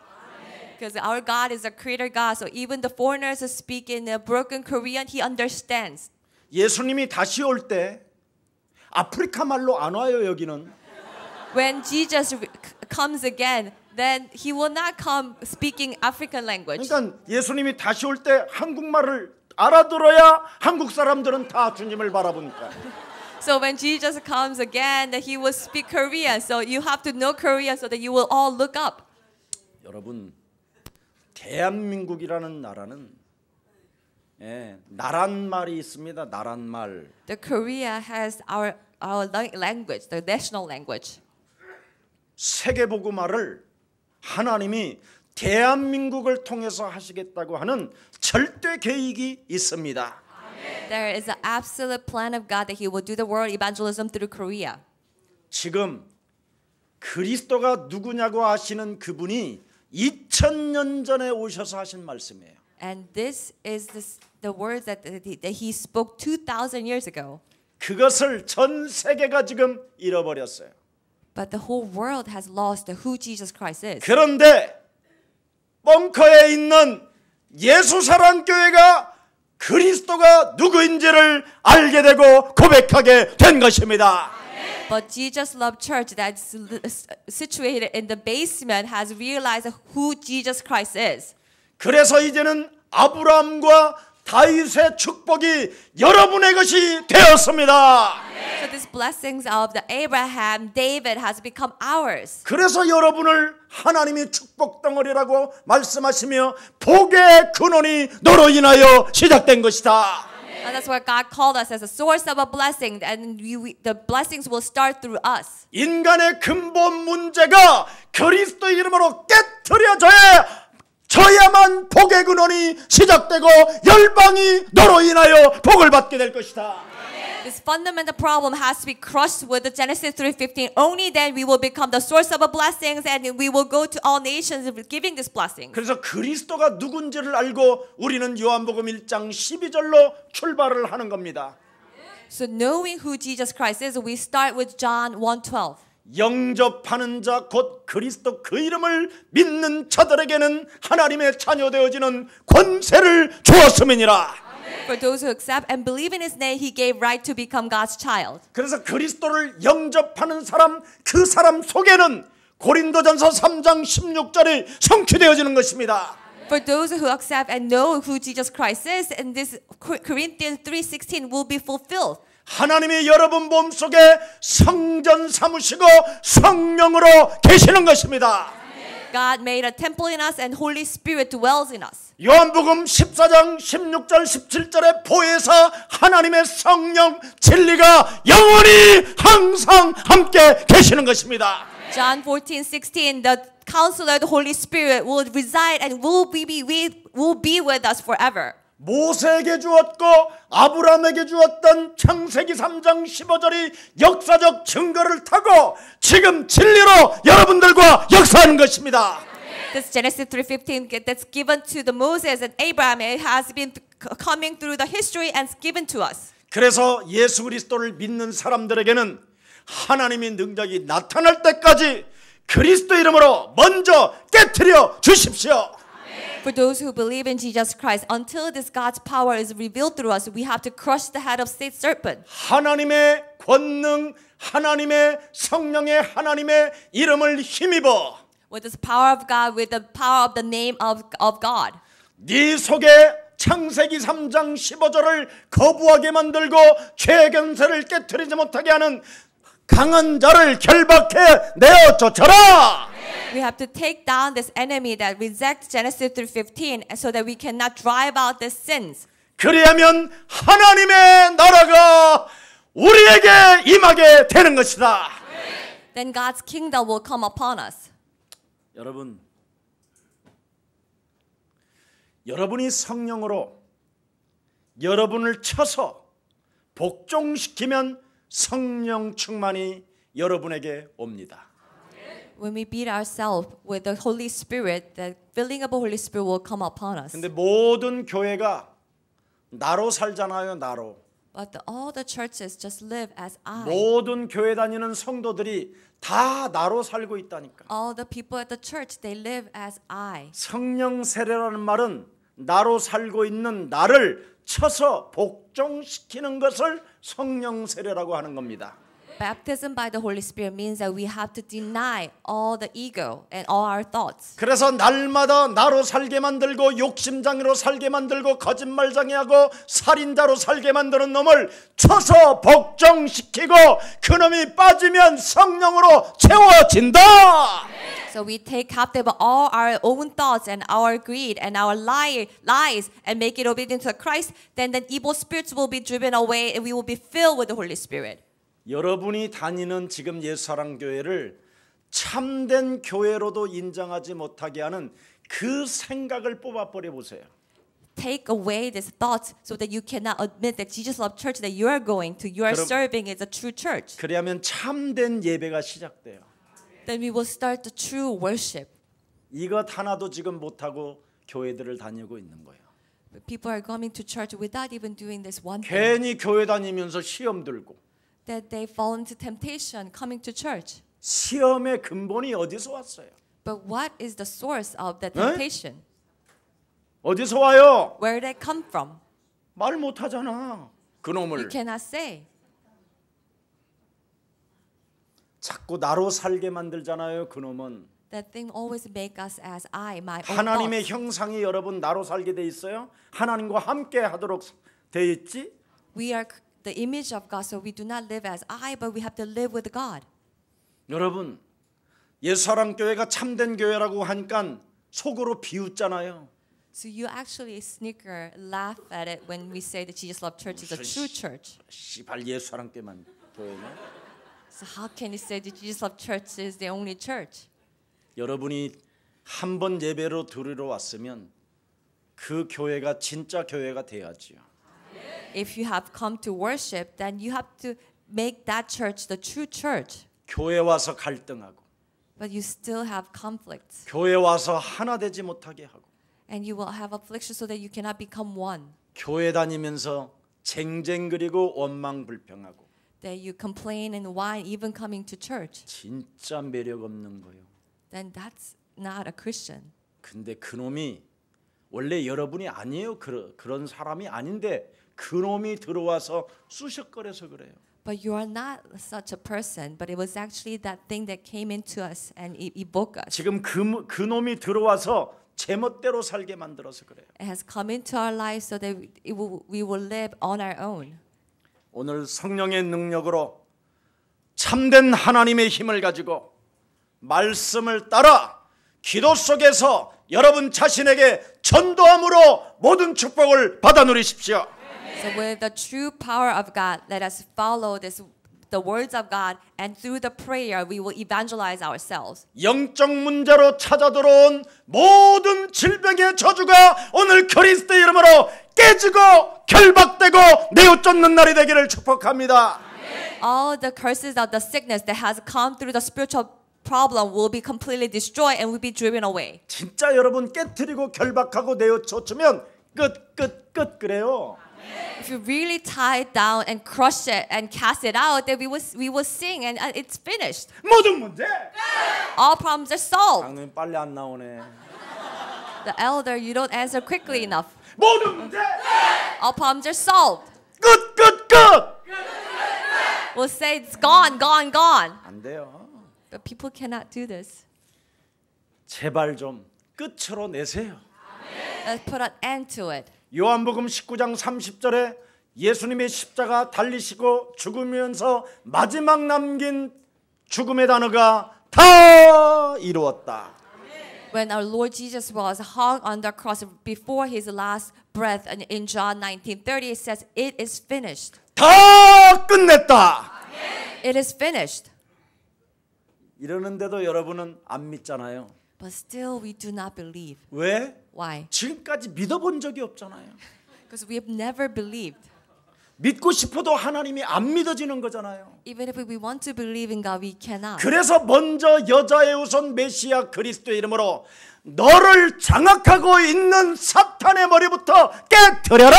Because our God is a creator God, so even the foreigners who speak in a broken Korean, He understands. 예수님이 다시 올 때 아프리카 말로 안 와요. 여기는 When Jesus comes again, then He will not come speaking African language. 그러니까 예수님이 다시 올 때 한국말을 알아들어야 한국 사람들은 다 주님을 바라보니까. So when Jesus comes again, that He will speak Korean. So you have to know Korean so that you will all look up. 여러분, 대한민국이라는 나라는 나란 말이 있습니다. 나란 말. The Korea has our language, the national language. 세계복음화를 하나님이 대한민국을 통해서 하시겠다고 하는 절대 계획이 있습니다. There is an absolute plan of God that He will do the world evangelism through Korea. 지금 그리스도가 누구냐고 하시는 그분이 2000년 전에 오셔서 하신 말씀이에요. And this is the words that He spoke 2,000 years ago. 그것을 전 세계가 지금 잃어버렸어요. But the whole world has lost who Jesus Christ is. 그런데 벙커에 있는 예수사랑교회가 그리스도가 누구인지를 알게 되고 고백하게 된 것입니다. But Jesus Love Church that's situated in the basement has realized who Jesus Christ is. 그래서 이제는 아브라함과 다윗의 축복이 여러분의 것이 되었습니다. So these blessings of the Abraham, David has become ours. 그래서 여러분을 하나님이 축복 덩어리라고 말씀하시며 복의 근원이 너로 인하여 시작된 것이다. And that's why God called us as a source of a blessing, and the blessings will start through us. 인간의 근본 문제가 그리스도 이름으로 깨트려져야만 복의 근원이 시작되고 열방이 너로 인하여 복을 받게 될 것이다. This fundamental problem has to be crushed with the Genesis 3:15. Only then we will become the source of a blessings, and we will go to all nations giving this blessing. 그래서 그리스도가 누군지를 알고 우리는 요한복음 1장 12절로 출발을 하는 겁니다. So knowing who Jesus Christ is, we start with John 1:12. 영접하는 자 곧 그리스도 그 이름을 믿는 자들에게는 하나님의 자녀 되어지는 권세를 주었음이니라. For those who accept and believe in His name, He gave right to become God's child. 그래서 그리스도를 영접하는 사람, 그 사람 속에는 고린도전서 3장 16절이 성취되어지는 것입니다. For those who accept and know who Jesus Christ is, and this Corinthians 3:16 will be fulfilled. 하나님이 여러분 몸속에 성전 삼으시고 성령으로 계시는 것입니다. God made a temple in us and Holy Spirit dwells in us. 요한복음 14장 16절 17절에 보혜사 하나님의 성령 진리가 영원히 항상 함께 계시는 것입니다. John 14:16, the Counselor, the Holy Spirit, will reside and will be with us forever. 모세에게 주었고 아브라함에게 주었던 창세기 3장 15절이 역사적 증거를 타고 지금 진리로 여러분들과 역사하는 것입니다. This Genesis 3:15 that's given to the Moses and Abraham, it has been coming through the history and given to us. 그래서 예수 그리스도를 믿는 사람들에게는 하나님의 능력이 나타날 때까지 그리스도 이름으로 먼저 깨트려 주십시오. For those who believe in Jesus Christ, until this God's power is revealed through us, we have to crush the head of Satan's serpent. 하나님의 권능, 하나님의 성령의 하나님의 이름을 힘입어 With the power of God, with the power of the name of God. 네 속에 창세기 3장 15절을 거부하게 만들고 죄의 권세를 깨트리지 못하게 하는 강한 자를 결박해 내어 쫓아라. We have to take down this enemy that rejects Genesis 3:15 so that we cannot drive out the sins. 그리하면 하나님의 나라가 우리에게 임하게 되는 것이다. Then God's kingdom will come upon us. 여러분이 성령으로 여러분을 쳐서 복종시키면 성령 충만이 여러분에게 옵니다. When we beat ourselves with the Holy Spirit, the filling of the Holy Spirit will come upon us. 근데 모든 교회가 나로 살잖아요, 나로. But all the churches just live as I. 모든 교회 다니는 성도들이 다 나로 살고 있다니까. All the people at the church, they live as I. 성령 세례라는 말은 나로 살고 있는 나를 쳐서 복종시키는 것을 성령 세례라고 하는 겁니다. Baptism by the Holy Spirit means that we have to deny all the ego and all our thoughts. 그래서 날마다 나로 살게 만들고 욕심장애로 살게 만들고 거짓말장애하고 살인자로 살게 만드는 놈을 쳐서 복종시키고 그놈이 빠지면 성령으로 채워진다. So we take captive all our own thoughts and our greed and our lies and make it obedient to Christ. Then the evil spirits will be driven away and we will be filled with the Holy Spirit. 여러분이 다니는 지금 예수사랑교회를 참된 교회로도 인정하지 못하게 하는 그 생각을 뽑아버려 보세요. Take away this thought so that you cannot admit that Jesus Love Church that you are going to, you are serving is a true church. 그래야면 참된 예배가 시작돼요. Then we will start the true worship. 이것 하나도 지금 못하고 교회들을 다니고 있는 거예요. But people are coming to church without even doing this one thing. 괜히 교회 다니면서 시험 들고 That they fall into temptation coming to church. 시험의 근본이 어디서 왔어요? But what is the source of the temptation? 어디서 와요? Where did it come from? 말 못하잖아. 그놈을. You cannot say. 자꾸 나로 살게 만들잖아요. 그놈은. That thing always make us as I, my own 하나님의 thoughts. 형상이 여러분 나로 살게 돼 있어요? 하나님과 함께 하도록 돼 있지? We are the image of God, so we do not live as I, but we have to live with God. 여러분, 예수사랑교회가 참된 교회라고 하니까 속으로 비웃잖아요. So you actually snicker, laugh at it when we say that Jesus Love Church is a true church. 씨발 예수사랑교회만 교회네. So how can you say that Jesus Love Church is the only church? 여러분이 한 번 예배로 들으러 왔으면 그 교회가 진짜 교회가 돼야지요. If you have come to worship, then you have to make that church the true church. 교회 와서 갈등하고 But you still have conflicts. 교회 와서 하나 되지 못하게 하고 And you will have affliction so that you cannot become one. 교회 다니면서 쟁쟁그리고 원망불평하고 That you complain and whine even coming to church. 진짜 매력 없는 거예요. Then that's not a Christian. 근데 그놈이 원래 여러분이 아니에요. 그런 사람이 아닌데 그놈이 들어와서 쑤셔거려서 그래요. But you are not such a person, but it was actually that thing that came into us and it evoked us. 지금 그 놈이 들어와서 제멋대로 살게 만들어서 그래요. It has come into our lives so that we will live on our own. 오늘 성령의 능력으로 참된 하나님의 힘을 가지고 말씀을 따라 기도 속에서 여러분 자신에게 전도함으로 모든 축복을 받아 누리십시오. So with the true power of God, let us follow the words of God, and through the prayer, we will evangelize ourselves. 영적 문제로 찾아 들어온 모든 질병의 저주가 오늘 그리스도 이름으로 깨지고 결박되고 내어쫓는 날이 되기를 축복합니다. All the curses of the sickness that has come through the spiritual problem will be completely destroyed and will be driven away. 진짜 여러분 깨트리고 결박하고 내어쫓으면 끝 그래요. If you really tie it down and crush it and cast it out, then we will sing and it's finished. 모든 문제. All problems are solved. 장로님 빨리 안 나오네. The elder, you don't answer quickly enough. 모든 문제. All problems are solved. 끝. We'll say it's gone. 안 돼요. But people cannot do this. 제발 좀 끝으로 내세요. Let's put an end to it. 요한복음 19장 30절에 예수님의 십자가 달리시고 죽으면서 마지막 남긴 죽음의 단어가 다 이루었다. When our Lord Jesus was hung on the cross before his last breath, and in John 19:30 it says, "It is finished." 다 끝냈다. It is finished. 이러는데도 여러분은 안 믿잖아요. But still, we do not believe. 왜? Why? 지금까지 믿어본 적이 없잖아요. Because we have never believed. 믿고 싶어도 하나님이 안 믿어지는 거잖아요. Even if we want to believe in God, we cannot. 그래서 먼저 여자의 우선 메시아 그리스도의 이름으로 너를 장악하고 있는 사탄의 머리부터 깨트려라.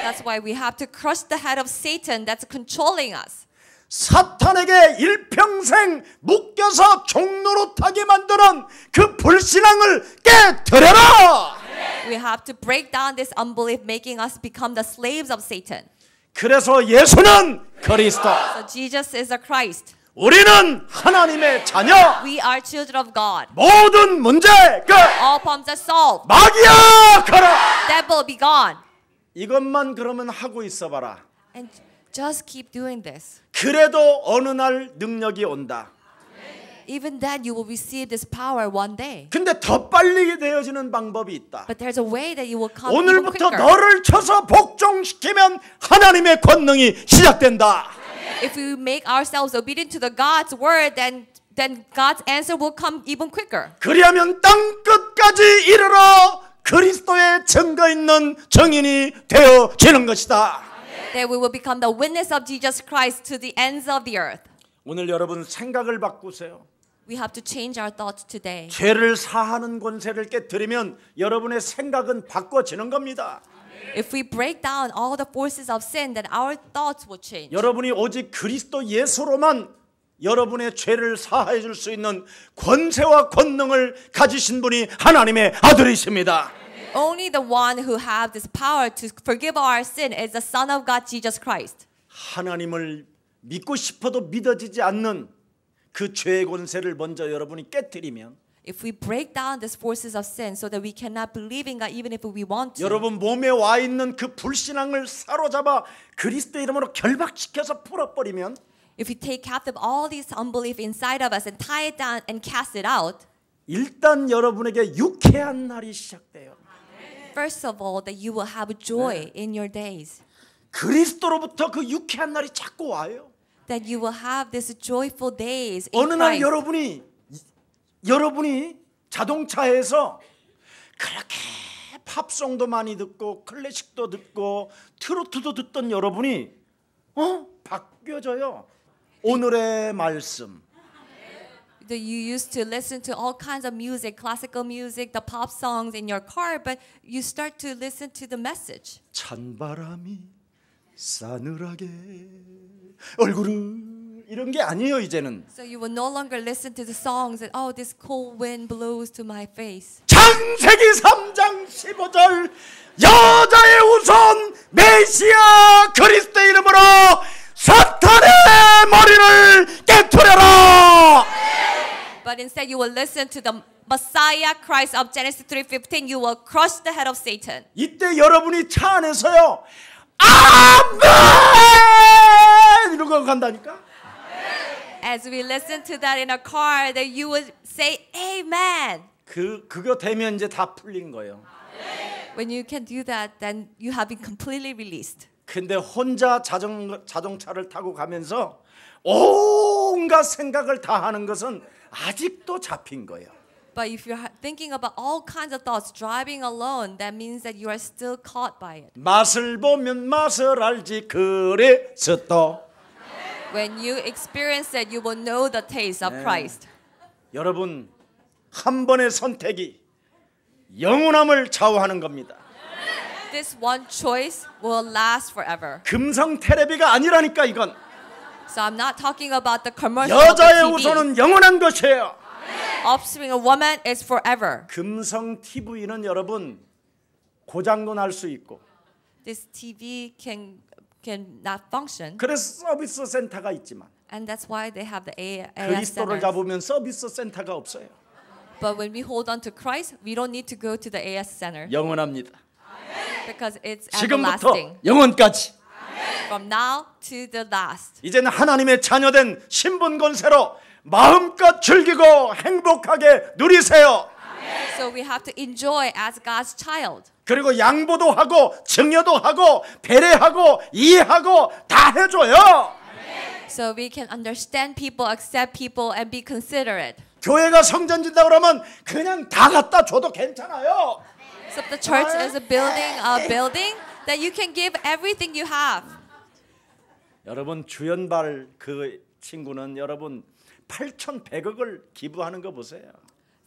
That's why we have to crush the head of Satan that's controlling us. 사탄에게 일평생 묶여서 종노릇하게 만드는 그 불신앙을 깨트려라. We have to break down this unbelief, making us become the slaves of Satan. 그래서 예수는 그리스도, So Jesus is the Christ. 우리는 하나님의 자녀. We are children of God. 모든 문제 끝. All problems are solved. 마귀야 가라. Devil, be gone. 이것만 그러면 하고 있어봐라. And just keep doing this. 그래도 어느 날 능력이 온다. Even then, you will receive this power one day. 근데 더 빨리 되어지는 방법이 있다. But there's a way that you will come even 오늘부터 quicker. 너를 쳐서 복종시키면 하나님의 권능이 시작된다. If we make ourselves obedient to the God's word, then God's answer will come even quicker. 그리하면 땅 끝까지 이르러 그리스도의 증거 있는 증인이 되어지는 것이다. That we will become the witness of Jesus Christ to the ends of the earth. 오늘 여러분 생각을 바꾸세요. We have to change our thoughts today. 죄를 사하는 권세를 깨뜨리면 여러분의 생각은 바꿔지는 겁니다. If we break down all the forces of sin, then our thoughts will change. 여러분이 오직 그리스도 예수로만 여러분의 죄를 사하여 줄 수 있는 권세와 권능을 가지신 분이 하나님의 아들이십니다. Only the one who have this power to forgive our sin is the Son of God, Jesus Christ. 하나님을 믿고 싶어도 믿어지지 않는 그 죄의 권세를 먼저 여러분이 깨뜨리면 If we break down these forces of sin so that we cannot believe in God even if we want to. 여러분 몸에 와 있는 그 불신앙을 사로잡아 그리스도 이름으로 결박시켜서 풀어버리면 If we take captive all this unbelief inside of us and tie it down and cast it out, 일단 여러분에게 유쾌한 날이 시작돼요. first of all, that you will have joy in your days. 그리스도로부터 그 유쾌한 날이 자꾸 와요. That you will have these joyful days in 어느 날 Christ. 여러분이 자동차에서 그렇게 팝송도 많이 듣고 클래식도 듣고 트로트도 듣던 여러분이 바뀌어져요. 오늘의 말씀. That you used to listen to all kinds of music, classical music, the pop songs in your car, but you start to listen to the message. 찬바람이 싸늘하게 얼굴을 이런 게 아니에요 이제는. So you will no longer listen to the songs that, oh, this cold wind blows to my face. 창세기 3장 15절 여자의 우선 메시아 그리스도 이름으로 사탄 instead you will listen to the Messiah Christ of Genesis 3:15, you will crush the head of Satan. 이때 여러분이 차 안에서요, 아멘! 이러고 간다니까? As we listen to that in a car, that you would say Amen. 그거 되면 이제 다 풀린 거예요. When you can do that, then you have been completely released. 근데 혼자 자동차를 타고 가면서 온갖 생각을 다 하는 것은 아직도 잡힌 거예요. But if you're thinking about all kinds of thoughts driving alone, that means that you are still caught by it. 맛을 보면 맛을 알지 그래서 또 When you experience it, you will know the taste of Christ. 여러분 한 번의 선택이 영원함을 좌우하는 겁니다. This one choice will last forever. 금성 텔레비가 아니라니까 이건. So I'm not talking about the commercial of the 여자의 TV. 우선은 영원한 것이에요. Offspring of woman is forever. 금성 TV는 여러분 고장도 날 수 있고. This TV can not function, 그래서 서비스 센터가 있지만 and that's why they have the AS 그리스도를 centers. 잡으면 서비스 센터가 없어요. But when we hold on to Christ, we don't need to go to the AS center 영원합니다. because it's 지금부터 everlasting. 영원까지. From now to the last. 이제는 하나님의 자녀된 신분 권세로 마음껏 즐기고 행복하게 누리세요. So we have to enjoy as God's child. 그리고 양보도 하고 증여도 하고 배려하고 이해하고 다 해줘요. So we can understand people, accept people, and be considerate. 교회가 성전 짓다 그러면 그냥 다 갖다 줘도 괜찮아요. So if the church is building a building, then you can give everything you have. 여러분 주연발 그 친구는 여러분 8,100억을 기부하는 거 보세요.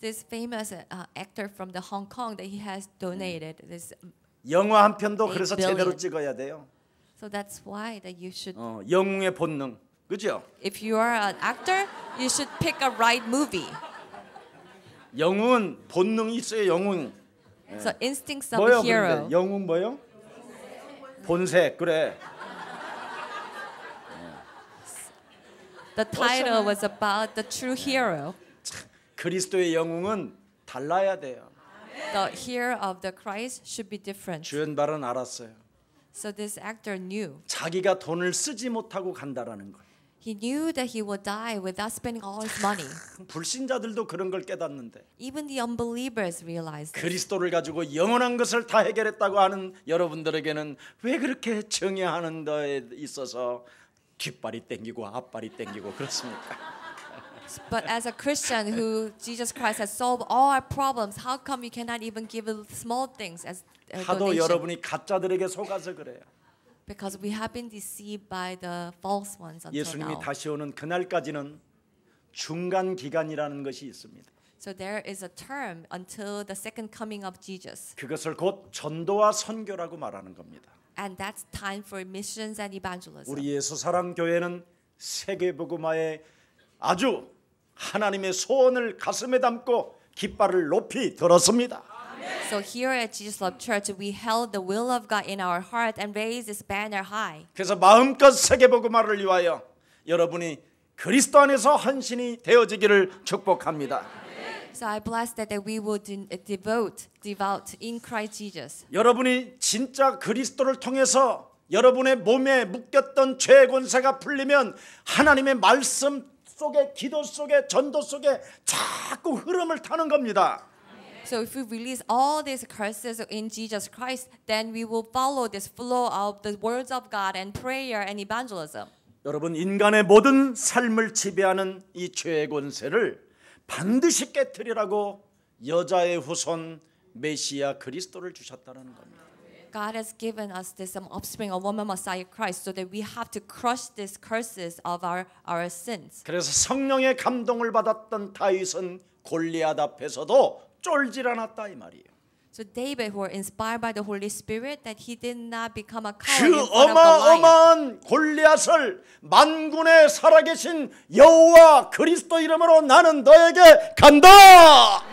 This famous actor from the Hong Kong that he has donated this. 영화 한 편도 그래서 billion. 제대로 찍어야 돼요. So that's why that you should. 영웅의 본능, 그죠? If you are an actor, you should pick a right movie. 영웅은 본능이 있어요. 영웅. So instincts of 뭐요? a hero. 근데 영웅 뭐요? 본색 그래. The title was about the true hero. 그리스도의 영웅은 달라야 돼요. The hero of the Christ should be different. 주연발은 알았어요. So this actor knew. 자기가 돈을 쓰지 못하고 간다라는 걸. He knew that he would die without spending all his money. 불신자들도 그런 걸 깨닫는데 Even the unbelievers realized this. 그리스도를 가지고 영원한 것을 다 해결했다고 하는 여러분들에게는 왜 그렇게 정의하는 데에 있어서 뒷발이 땡기고 앞발이 땡기고 그렇습니까? But as a Christian who Jesus Christ has solved all our problems, how come you cannot even give small things as a 하도 donation? 여러분이 가짜들에게 속아서 그래요. Because we have been deceived by the false ones until 예수님이 now. 다시 오는 그날까지는 중간 기간이라는 것이 있습니다. So there is a term until the second coming of Jesus. 그것을 곧 전도와 선교라고 말하는 겁니다. And that's time for missions and evangelism. 우리 예수사랑교회는 세계복음화에 아주 하나님의 소원을 가슴에 담고 깃발을 높이 들었습니다. So here at Jesus Love Church, we held the will of God in our heart and raised this banner high. 그래서 마음껏 세계복음화를 위하여 여러분이 그리스도 안에서 헌신이 되어지기를 축복합니다. So I bless that we will devout in Christ Jesus. 여러분이 진짜 그리스도를 통해서 여러분의 몸에 묶였던 죄의 권세가 풀리면 하나님의 말씀 속에 기도 속에 전도 속에 자꾸 흐름을 타는 겁니다. So if we release all these curses in Jesus Christ, then we will follow this flow of the words of God and prayer and evangelism. 여러분 인간의 모든 삶을 지배하는 이 죄의 권세를 반드시 깨뜨리라고 여자의 후손 메시아 그리스도를 주셨다는 겁니다. God has given us this offspring of woman Messiah Christ so that we have to crush these curses of our sins. 그래서 성령의 감동을 받았던 다윗은 골리앗 앞에서도 쫄질 않았다 이 말이에요. So David, who were inspired by the Holy Spirit, that he did not become a 그 coward in front of Goliath. 어마어마한 골리앗을 만군의 살아계신 여호와 그리스도 이름으로 나는 너에게 간다.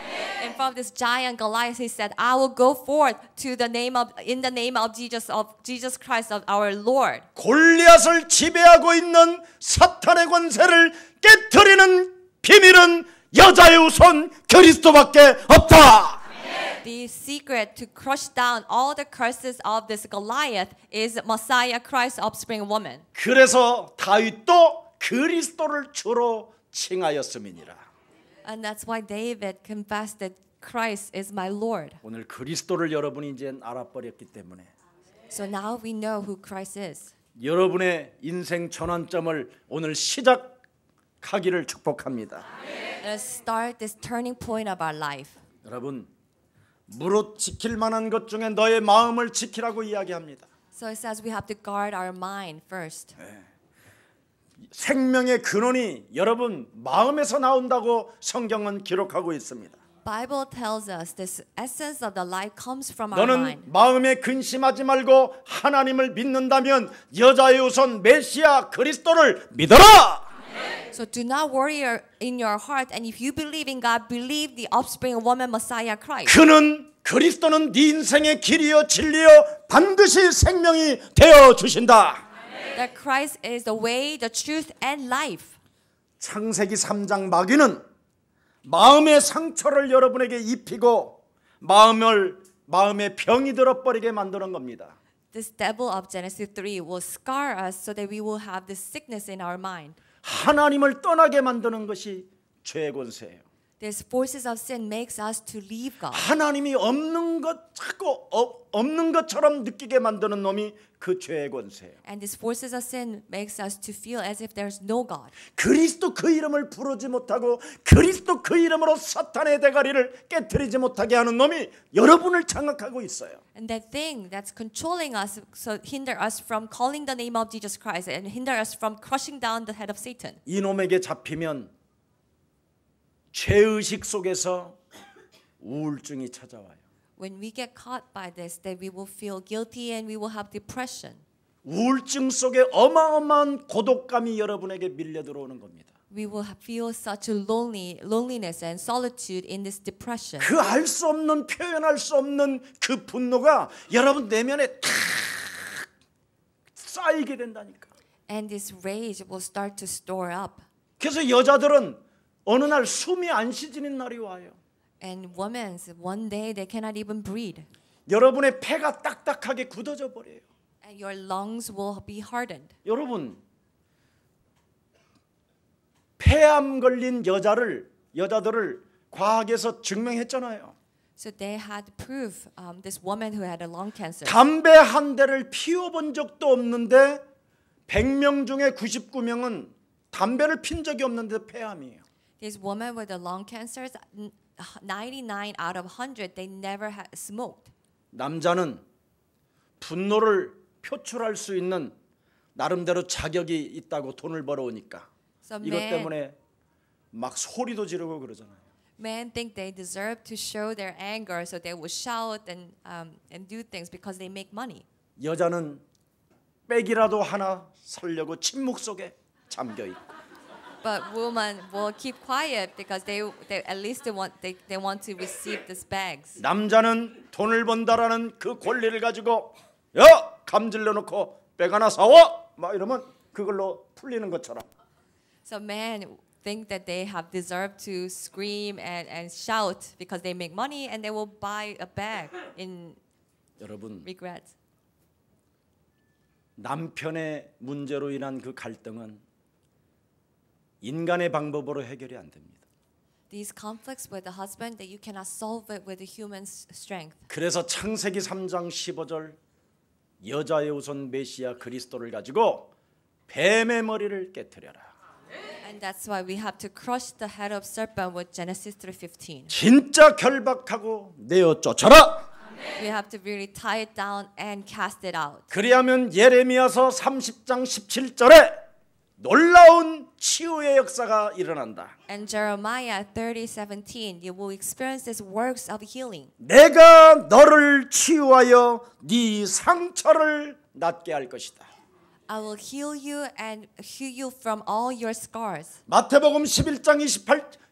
In front of this giant Goliath, he said, "I will go forth in the name of Jesus Christ of our Lord." 골리앗을 지배하고 있는 사탄의 권세를 깨트리는 비밀은 여자의 우선 그리스도밖에 없다. The secret to crush down all the curses of this Goliath is Messiah, Christ, offspring woman. 그래서 다윗도 그리스도를 주로 칭하였음이니라. And that's why David confessed that Christ is my Lord. 오늘 그리스도를 여러분이 이제 알아버렸기 때문에 So now we know who Christ is. 여러분의 인생 전환점을 오늘 시작하기를 축복합니다. Let us start this turning point of our life. 여러분, 무릇 지킬 만한 것 중에 너의 마음을 지키라고 이야기합니다. So it says we have to guard our mind first. 생명의 근원이 여러분 마음에서 나온다고 성경은 기록하고 있습니다. Bible tells us this essence of the life comes from our 너는 mind. 마음에 근심하지 말고 하나님을 믿는다면 여자의 우선 메시아 그리스도를 믿어라. So do not worry in your heart, and if you believe in God, believe the offspring of woman Messiah Christ. 그리스도는 네 인생의 길이요 진리요 반드시 생명이 되어 주신다. That Christ is the way, the truth, and life. 창세기 3장 마귀는 마음의 상처를 여러분에게 입히고 마음에 병이 들어버리게 만드는 겁니다. This devil of Genesis 3 will scar us so that we will have this sickness in our mind. 하나님을 떠나게 만드는 것이 죄의 권세예요. These forces of sin makes us to leave God. 하나님이 없는 것 자꾸 없는 것처럼 느끼게 만드는 놈이 그 죄의 권세예요. And these forces of sin makes us to feel as if there's no God. 그리스도 그 이름을 부르지 못하고 그리스도 그 이름으로 사탄의 대가리를 깨트리지 못하게 하는 놈이 여러분을 장악하고 있어요. And that thing that's controlling us, so hinder us from calling the name of Jesus Christ and hinder us from crushing down the head of Satan. 이 놈에게 잡히면 죄의식 속에서 우울증이 찾아와요. When we get caught by this, then we will feel guilty and we will have depression. 우울증 속에 어마어마한 고독감이 여러분에게 밀려 들어오는 겁니다. We will feel such a loneliness and solitude in this depression. 그 알 수 없는 표현할 수 없는 그 분노가 여러분 내면에 탁 쌓이게 된다니까. And this rage will start to store up. 그래서 여자들은 어느 날 숨이 안 쉬지는 날이 와요. And women, one day they cannot even breathe. 여러분의 폐가 딱딱하게 굳어져 버려요. And your lungs will be hardened. 여러분 폐암 걸린 여자들을 과학에서 증명했잖아요. So they had proof. This woman who had a lung cancer. 담배 한 대를 피워본 적도 없는데 100명 중에 99명은 담배를 핀 적이 없는데 폐암이에요. This woman with the lung cancers, 99 out of 100, they never had smoked. 남자는 분노를 표출할 수 있는 나름대로 자격이 있다고 돈을 벌어오니까 So 이것 때문에 막 소리도 지르고 그러잖아요. men think they deserve to show their anger, so they will shout and do things because they make money. 여자는 빽이라도 하나 살려고 침묵 속에 잠겨 있고. But women will keep quiet because they at least they want to receive these bags. 남자는 돈을 번다라는 그 권리를 가지고 야 감질러 놓고 빽 하나 사와 막 이러면 그걸로 풀리는 것처럼. So men think that they have deserved to scream and shout because they make money, and they will buy a bag in 여러분 regret. 남편의 문제로 인한 그 갈등은 인간의 방법으로 해결이 안 됩니다. These conflicts with the husband, that you cannot solve it with the human strength. 그래서 창세기 3장 15절 여자의 우선 메시아 그리스도를 가지고 뱀의 머리를 깨트려라. And that's why we have to crush the head of serpent with Genesis 3:15. 진짜 결박하고 내어 쫓아라. We have to really tie it down and cast it out. 그리하면 예레미야서 30장 17절에 놀라운 치유의 역사가 일어난다. And Jeremiah 30:17, you will experience these works of healing. 내가 너를 치유하여 네 상처를 낫게 할 것이다. I will heal you and heal you from all your scars. 마태복음 11장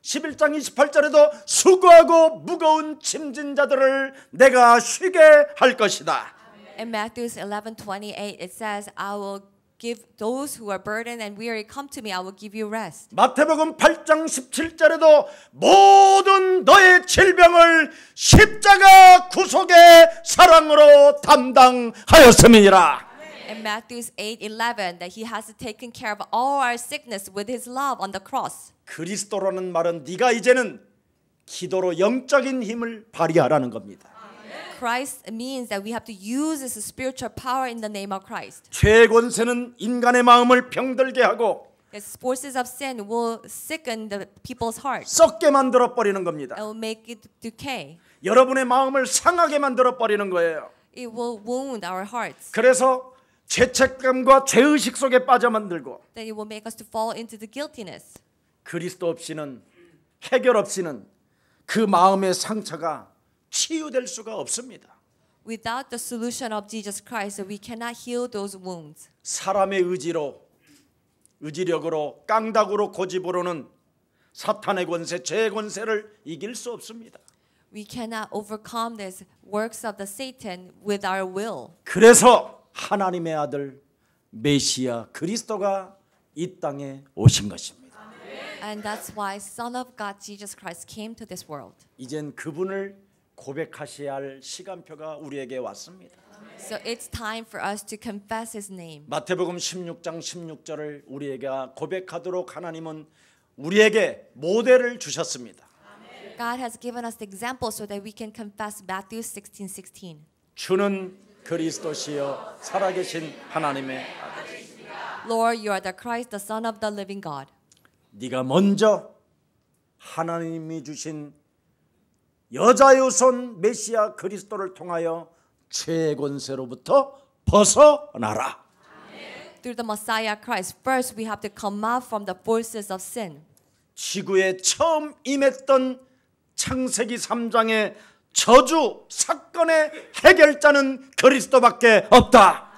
28절에도 수고하고 무거운 짐진 자들을 내가 쉬게 할 것이다. In Matthew 11:28, it says, I will give those who are burdened and weary, come to me, I will give you rest. 마태복음 8장 17절에도 모든 너의 질병을 십자가 구속의 사랑으로 담당하였음이니라. In Matthew 8:11, that he has taken care of all our sickness with his love on the cross. 그리스도라는 말은 네가 이제는 기도로 영적인 힘을 발휘하라는 겁니다. Christ means that we have to use this spiritual power in the name of Christ. 죄의 권세는 인간의 마음을 병들게 하고 The forces of sin will sicken the people's hearts. 썩게 만들어 버리는 겁니다. It will make it decay. 여러분의 마음을 상하게 만들어 버리는 거예요. It will wound our hearts. 그래서 죄책감과 죄의식 속에 빠져 만들고 That it will make us to fall into the guiltiness. 그리스도 없이는 해결 없이는 그 마음의 상처가 치유될 수가 없습니다. Without the solution of Jesus Christ, we cannot heal those wounds. 사람의 의지력으로 깡다구로 고집으로는 사탄의 권세, 죄의 권세를 이길 수 없습니다. We cannot overcome these works of the Satan with our will. 그래서 하나님의 아들 메시아 그리스도가 이 땅에 오신 것입니다. And that's why Son of God Jesus Christ came to this world. 이젠 그분을 고백하셔야 할 시간표가 우리에게 왔습니다. So it's time for us to confess his name. 마태복음 16장 16절을 우리에게 고백하도록 하나님은 우리에게 모델을 주셨습니다. God has given us the example so that we can confess Matthew 16:16. 주는 그리스도시여 살아계신 하나님의 아들. Lord, you are the Christ, the Son of the living God. 네가 먼저 하나님이 주신 여자의 손 메시아 그리스도를 통하여 죄의 권세로부터 벗어나라. Through the Messiah Christ, first we have to come out from the forces of sin. 지구에 처음 임했던 창세기 3장의 저주 사건의 해결자는 그리스도밖에 없다.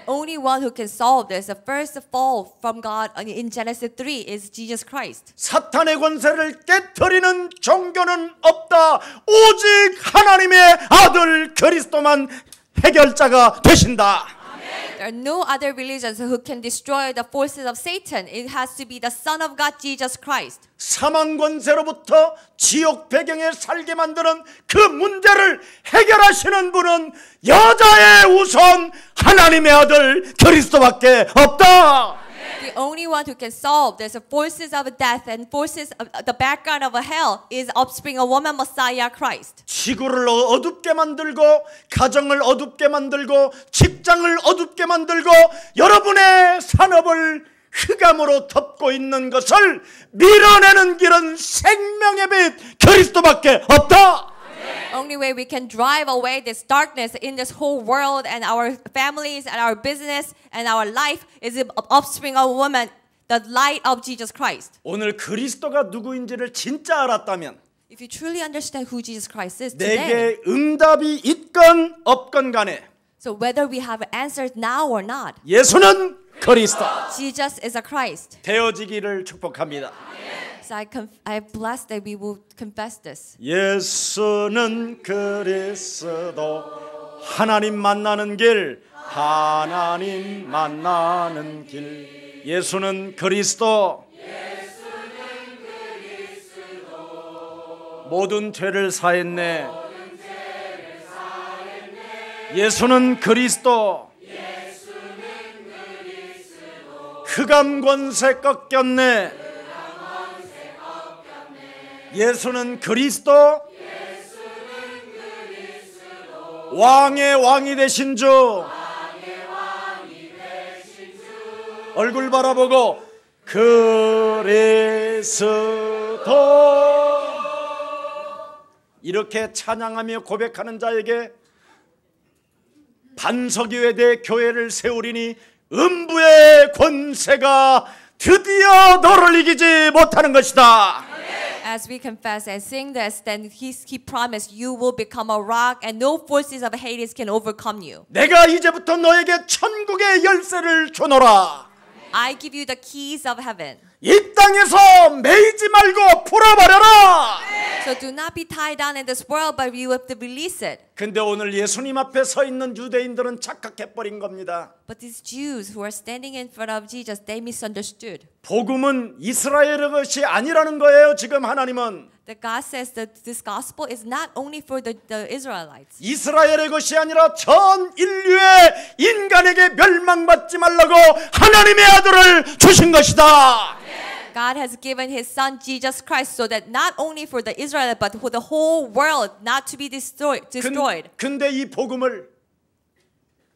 Only one who can solve this, the first fall from God in Genesis 3 is Jesus Christ. 사탄의 권세를 깨트리는 종교는 없다. 오직 하나님의 아들 그리스도만 해결자가 되신다. There are no other religions who can destroy the forces of Satan. It has to be the Son of God, Jesus Christ. 사망 권세로부터 지옥 배경에 살게 만드는 그 문제를 해결하시는 분은 여자의 우선 하나님의 아들 그리스도밖에 없다. The only one who can solve this forces of death and forces of the background of hell is offspring of woman Messiah Christ. 지구를 어둡게 만들고 가정을 어둡게 만들고 직장을 어둡게 만들고 여러분의 산업을 흑암으로 덮고 있는 것을 밀어내는 길은 생명의 빛 그리스도밖에 없다. Only way we can drive away this darkness in this whole world and our families and our business and our life is the offspring of woman, the light of Jesus Christ. 오늘 그리스도가 누구인지를 진짜 알았다면 If you truly understand who Jesus Christ is today, 내게 응답이 있건 없건 간에 so whether we have answers now or not, 예수는 그리스도 Jesus is a Christ. 되어지기를 축복합니다. So I bless that we will confess this. 예수는 그리스도 하나님 만나는 길 하나님 만나는 길 예수는 그리스도 모든 죄를 사했네 예수는 그리스도 흑암 권세 꺾였네 예수는 그리스도 왕의 왕이 되신 주 얼굴 바라보고 그리스도 이렇게 찬양하며 고백하는 자에게 반석유에 교회를 세우리니 음부의 권세가 드디어 너를 이기지 못하는 것이다. As we confess and sing this, then he promised you will become a rock and no forces of Hades can overcome you. 내가 이제부터 너에게 천국의 열쇠를 주노라. I give you the keys of heaven. 이 땅에서 매이지 말고 풀어버려라. So do not be tied down in this world, but you have to release it. 근데 오늘 예수님 앞에 서 있는 유대인들은 착각해버린 겁니다. But these Jews who are standing in front of Jesus, they misunderstood. 복음은 이스라엘의 것이 아니라는 거예요. 지금 하나님은 That God says that this gospel is not only for the Israelites. 이스라엘의 것이 아니라 전 인류의 인간에게 멸망받지 말라고 하나님의 아들을 주신 것이다. God has given His Son Jesus Christ so that not only for the Israelites but for the whole world not to be destroyed. 근데 이 복음을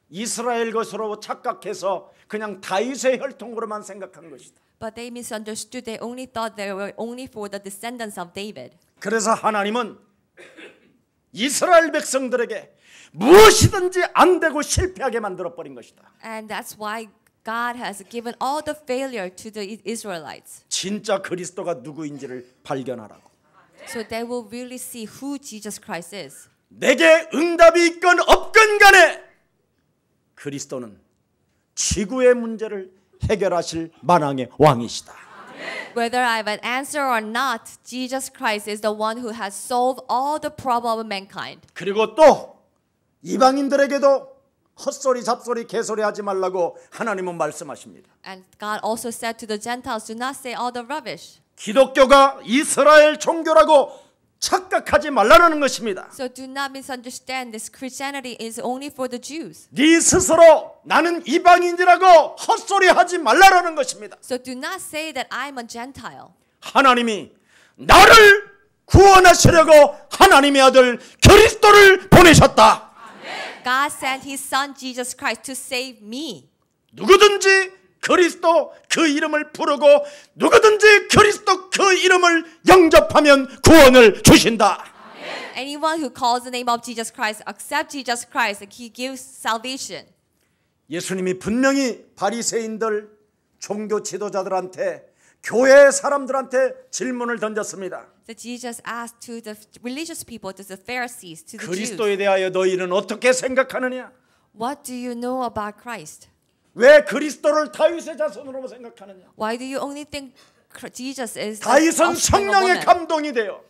이스라엘 것으로 착각해서 그냥 다윗의 혈통으로만 생각한 것이다. But they misunderstood. They only thought they were only for the descendants of David. 그래서 하나님은 이스라엘 백성들에게 무엇이든지 안 되고 실패하게 만들어 버린 것이다. And that's why God has given all the failure to the Israelites. 진짜 그리스도가 누구인지를 발견하라고. So they will really see who Jesus Christ is. 내게 응답이 있건 없건 간에 그리스도는 지구의 문제를 해결하실 만왕의 왕이시다. Whether I have an answer or not, Jesus Christ is the one who has solved all the problem of mankind. 그리고 또 이방인들에게도 헛소리 잡소리 개소리 하지 말라고 하나님은 말씀하십니다. And God also said to the Gentiles, do not say all the rubbish. 기독교가 이스라엘 종교라고 착각하지 말라는 것입니다. So do not misunderstand this. Christianity is only for the Jews. 네 스스로 나는 이방인이라고 헛소리 하지 말라는 것입니다. So do not say that I'm a Gentile. 하나님이 나를 구원하시려고 하나님의 아들 그리스도를 보내셨다. God sent His Son Jesus Christ to save me. 누구든지 그리스도 그 이름을 부르고 누구든지 그리스도 그 이름을 영접하면 구원을 주신다. Anyone who calls the name of Jesus Christ, accept Jesus Christ, He gives salvation. 예수님이 분명히 바리새인들 종교 지도자들한테 교회 사람들한테 질문을 던졌습니다. That Jesus asked to the religious people, to the Pharisees, to the Jews, 그리스도에 대하여 너희는 어떻게 생각하느냐? what do you know about Christ? 왜 그리스도를 다윗의 자손으로 생각하느냐? Why do you only think Jesus is the 다윗은 offspring of 성령의 woman? 감동이 돼요.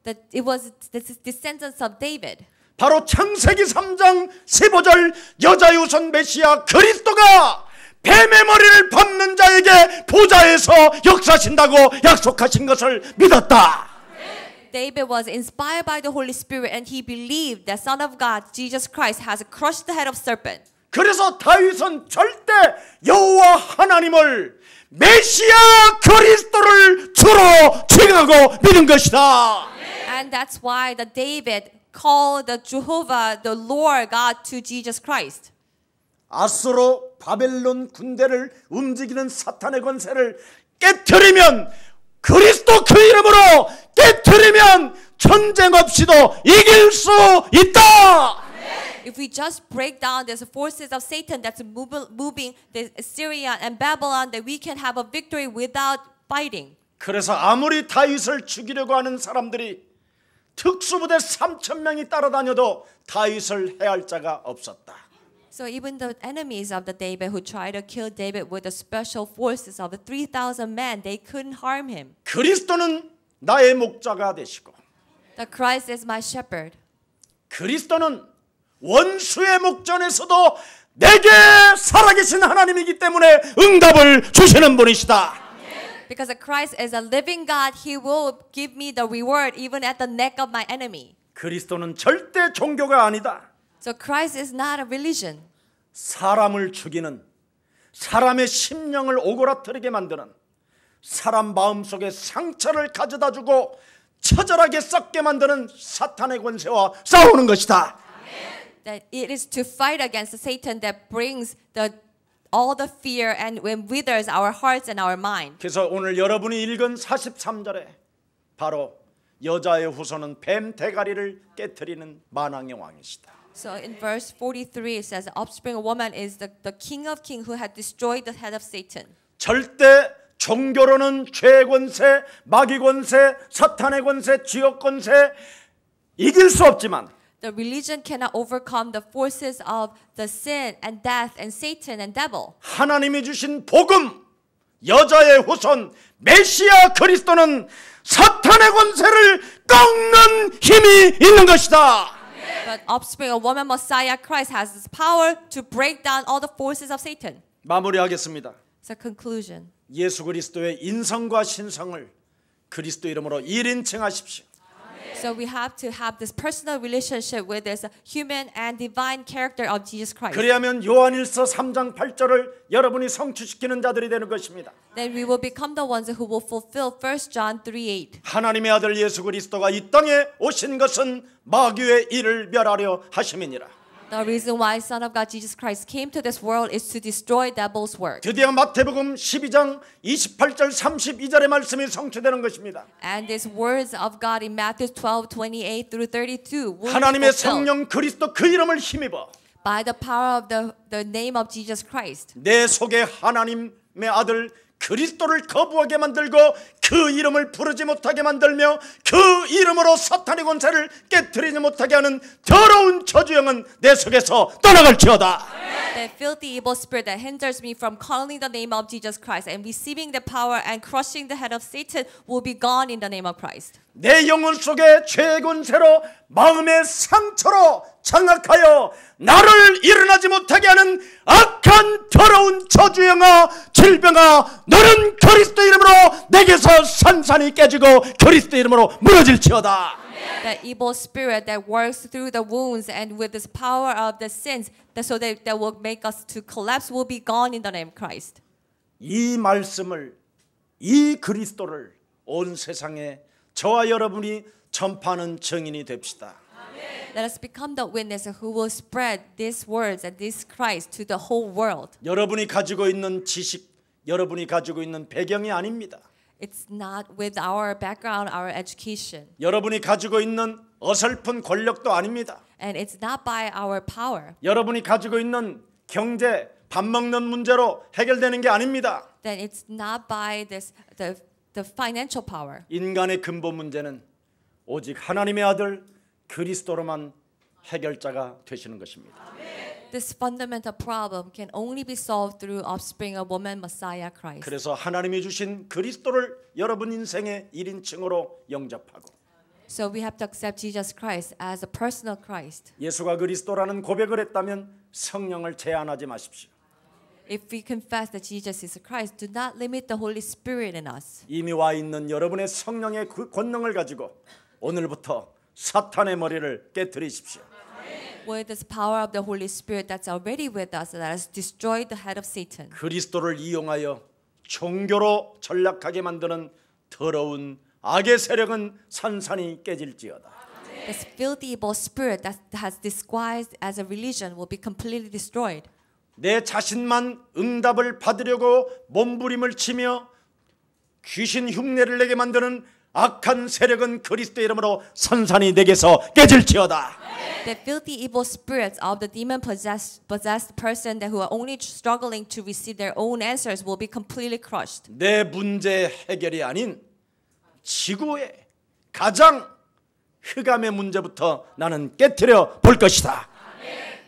That it was the descendants of David. 바로 창세기 3장 15절 여자의 우선 메시아 그리스도가 뱀의 머리를 밟는 자에게 보좌에서 역사하신다고 약속하신 것을 믿었다. David was inspired by the Holy Spirit and he believed that Son of God, Jesus Christ, has crushed the head of serpent. 그래서 다윗은 절대 여호와 하나님을 메시아 그리스도를 주로 칭하고 믿은 것이다. And that's why the David called the Jehovah, the Lord God, to Jesus Christ. 아수로 바벨론 군대를 움직이는 사탄의 권세를 깨트리면 그리스도 그 이름으로 깨트리면 전쟁 없이도 이길 수 있다. If we just break down the forces of Satan that's moving the Assyria and Babylon, that we can have a victory without fighting. 그래서 아무리 다윗을 죽이려고 하는 사람들이 특수부대 3,000명이 따라다녀도 다윗을 해할 자가 없었다. So even the enemies of the David who tried to kill David with the special forces of the 3,000 men, they couldn't harm him. 그리스도는 나의 목자가 되시고 The Christ is my shepherd. 그리스도는 원수의 목전에서도 내게 살아계신 하나님이기 때문에 응답을 주시는 분이시다. Because Christ is a living God, He will give me the reward even at the neck of my enemy. 그리스도는 절대 종교가 아니다. So Christ is not a religion. 사람을 죽이는, 사람의 심령을 오그라뜨리게 만드는, 사람 마음속에 상처를 가져다 주고 처절하게 썩게 만드는 사탄의 권세와 싸우는 것이다. That it is to fight against Satan that brings all the fear and withers our hearts and our mind. 그래서 오늘 여러분이 읽은 43절에 바로 여자의 후손은 뱀 대가리를 깨트리는 만왕의 왕이시다. So in verse 43 it says, the offspring of woman is the king of kings who had destroyed the head of Satan. 절대 종교로는 죄의 권세, 마귀 권세, 사탄의 권세, 지옥 권세 이길 수 없지만 The religion cannot overcome the forces of the sin and death and Satan and devil. 하나님이 주신 복음, 여자의 후손 메시아 그리스도는 사탄의 권세를 꺾는 힘이 있는 것이다. But offspring of woman Messiah Christ has this power to break down all the forces of Satan. 마무리하겠습니다. It's a conclusion. 예수 그리스도의 인성과 신성을 그리스도 이름으로 1인칭하십시오. So we have to have this personal relationship with this human and divine character of Jesus Christ. 그래야면 요한일서 3장 8절을 여러분이 성취시키는 자들이 되는 것입니다. Then we will become the ones who will fulfill 1 John 3:8. 하나님의 아들 예수 그리스도가 이 땅에 오신 것은 마귀의 일을 멸하려 하심이니라. The reason why Son of God Jesus Christ came to this world is to destroy devil's work. 드디어 마태복음 12장 28절 32절의 말씀이 성취되는 것입니다. And these words of God in Matthew 12:28 through 32 will be 하나님의 fulfilled 성령 그리스도 그 이름을 힘입어 by the power of the name of Jesus Christ. 내 속에 하나님의 아들 그리스도를 거부하게 만들고 그 이름을 부르지 못하게 만들며 그 이름으로 사탄의 권세를 깨뜨리지 못하게 하는 더러운 저주영은 내 속에서 떠나갈지어다. That filthy evil spirit that hinders me from calling the name of Jesus Christ and receiving the power and crushing the head of Satan will be gone in the name of Christ. 내 영혼 속에 죄의 권세로 마음의 상처로 장악하여 나를 일어나지 못하게 하는 악한 더러운 저주영아 질병아 너는 그리스도 이름으로 내게서 산산이 깨지고 그리스도 이름으로 무너질지어다. That evil spirit that works through the wounds and with this power of the sins so that will make us to collapse will be gone in the name of Christ. 이 말씀을 이 그리스도를 온 세상에 저와 여러분이 전파하는 증인이 됩시다. Let us become the witness who will spread these words and this Christ to the whole world. 여러분이 가지고 있는 지식, 여러분이 가지고 있는 배경이 아닙니다. It's not with our background, our education. 여러분이 가지고 있는 어설픈 권력도 아닙니다. And it's not by our power. 여러분이 가지고 있는 경제, 밥 먹는 문제로 해결되는 게 아닙니다. Then it's not by the financial power. 인간의 근본 문제는 오직 하나님의 아들 그리스도로만 해결자가 되시는 것입니다. This fundamental problem can only be solved through offspring of woman Messiah Christ. 그래서 하나님이 주신 그리스도를 여러분 인생의 1인칭으로 영접하고 So we have to accept Jesus Christ as a personal Christ. 예수가 그리스도라는 고백을 했다면 성령을 제한하지 마십시오. If we confess that Jesus is Christ, do not limit the Holy Spirit in us. 이미 와 있는 여러분의 성령의 그 권능을 가지고 오늘부터 사탄의 머리를 깨뜨리십시오. With this power of the Holy Spirit that's already with us, let us destroy the head of Satan. 그리스도를 이용하여 종교로 전락하게 만드는 더러운 악의 세력은 산산이 깨질지어다. This filthy evil spirit that has disguised as a religion will be completely destroyed. 내 자신만 응답을 받으려고 몸부림을 치며 귀신 흉내를 내게 만드는 악한 세력은 그리스도 이름으로 산산이 내게서 깨질지어다. The filthy evil spirits of the demon possessed person that who are only struggling to receive their own answers will be completely crushed. 내 문제 해결이 아닌 지구의 가장 흑암의 문제부터 나는 깨뜨려 볼 것이다.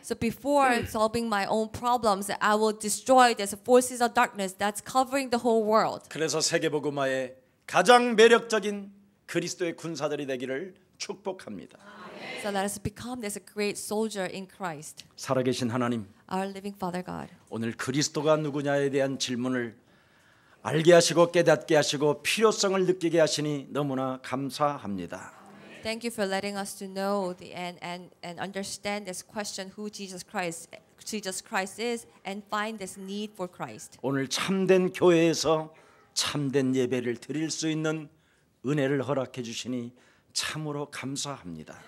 So before solving my own problems, I will destroy these forces of darkness that's covering the whole world. 그래서 세계복음화의 가장 매력적인 그리스도의 군사들이 되기를 축복합니다. So let us become this great soldier in Christ. 살아계신 하나님, Our living Father God. 오늘 그리스도가 누구냐에 대한 질문을 알게 하시고 깨닫게 하시고 필요성을 느끼게 하시니 너무나 감사합니다. Thank you for letting us to know and understand this question who Jesus Christ is and find this need for Christ. 오늘 참된 교회에서 참된 예배를 드릴 수 있는 은혜를 허락해 주시니 참으로 감사합니다.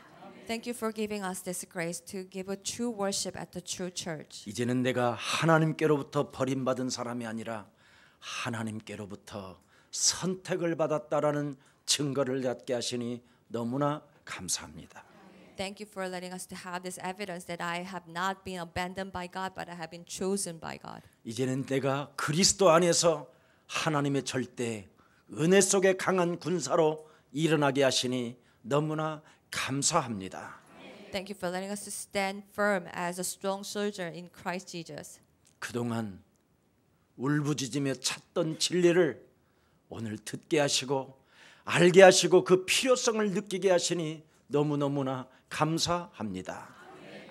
Thank you for giving us this grace to give a true worship at the true church. 이제는 내가 하나님께로부터 버림받은 사람이 아니라 하나님께로부터 선택을 받았다라는 증거를 갖게 하시니 너무나 감사합니다. Thank you for letting us to have this evidence that I have not been abandoned by God, but I have been chosen by God. 이제는 내가 그리스도 안에서 하나님의 절대 은혜 속에 강한 군사로 일어나게 하시니 너무나 감사합니다. Thank you for letting us to stand firm as a strong soldier in Christ Jesus. 그동안 울부짖으며 찾던 진리를 오늘 듣게 하시고 알게 하시고 그 필요성을 느끼게 하시니 너무너무나 감사합니다.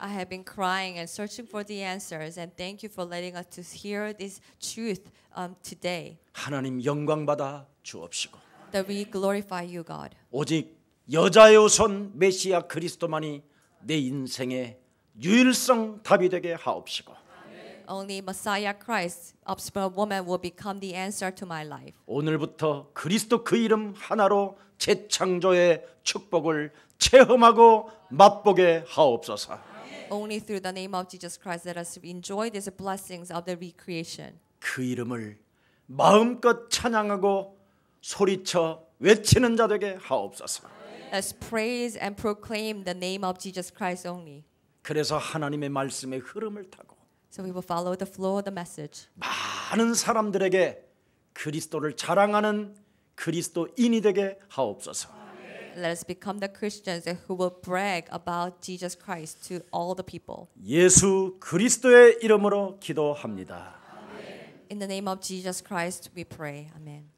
I have been crying and searching for the answers, and thank you for letting us to hear this truth today. 하나님 영광 받아 주옵시고 That we glorify you, God. 오직 여자의 우선 메시아 그리스도만이 내 인생의 유일성 답이 되게 하옵시고 Only Messiah Christ, offspring of woman, will become the answer to my life. 오늘부터 그리스도 그 이름 하나로 재창조의 축복을 체험하고 맛보게 하옵소서. Only through the name of Jesus Christ let us enjoy these blessings of the recreation. 그 이름을 마음껏 찬양하고 소리쳐 외치는 자 되게 하옵소서. Let's praise and proclaim the name of Jesus Christ only. 그래서 하나님의 말씀의 흐름을 타고 So we will follow the flow of the message. 많은 사람들에게 그리스도를 자랑하는 그리스도인이 되게 하옵소서. Let us become the Christians who will brag about Jesus Christ to all the people. 예수 그리스도의 이름으로 기도합니다. In the name of Jesus Christ we pray. Amen.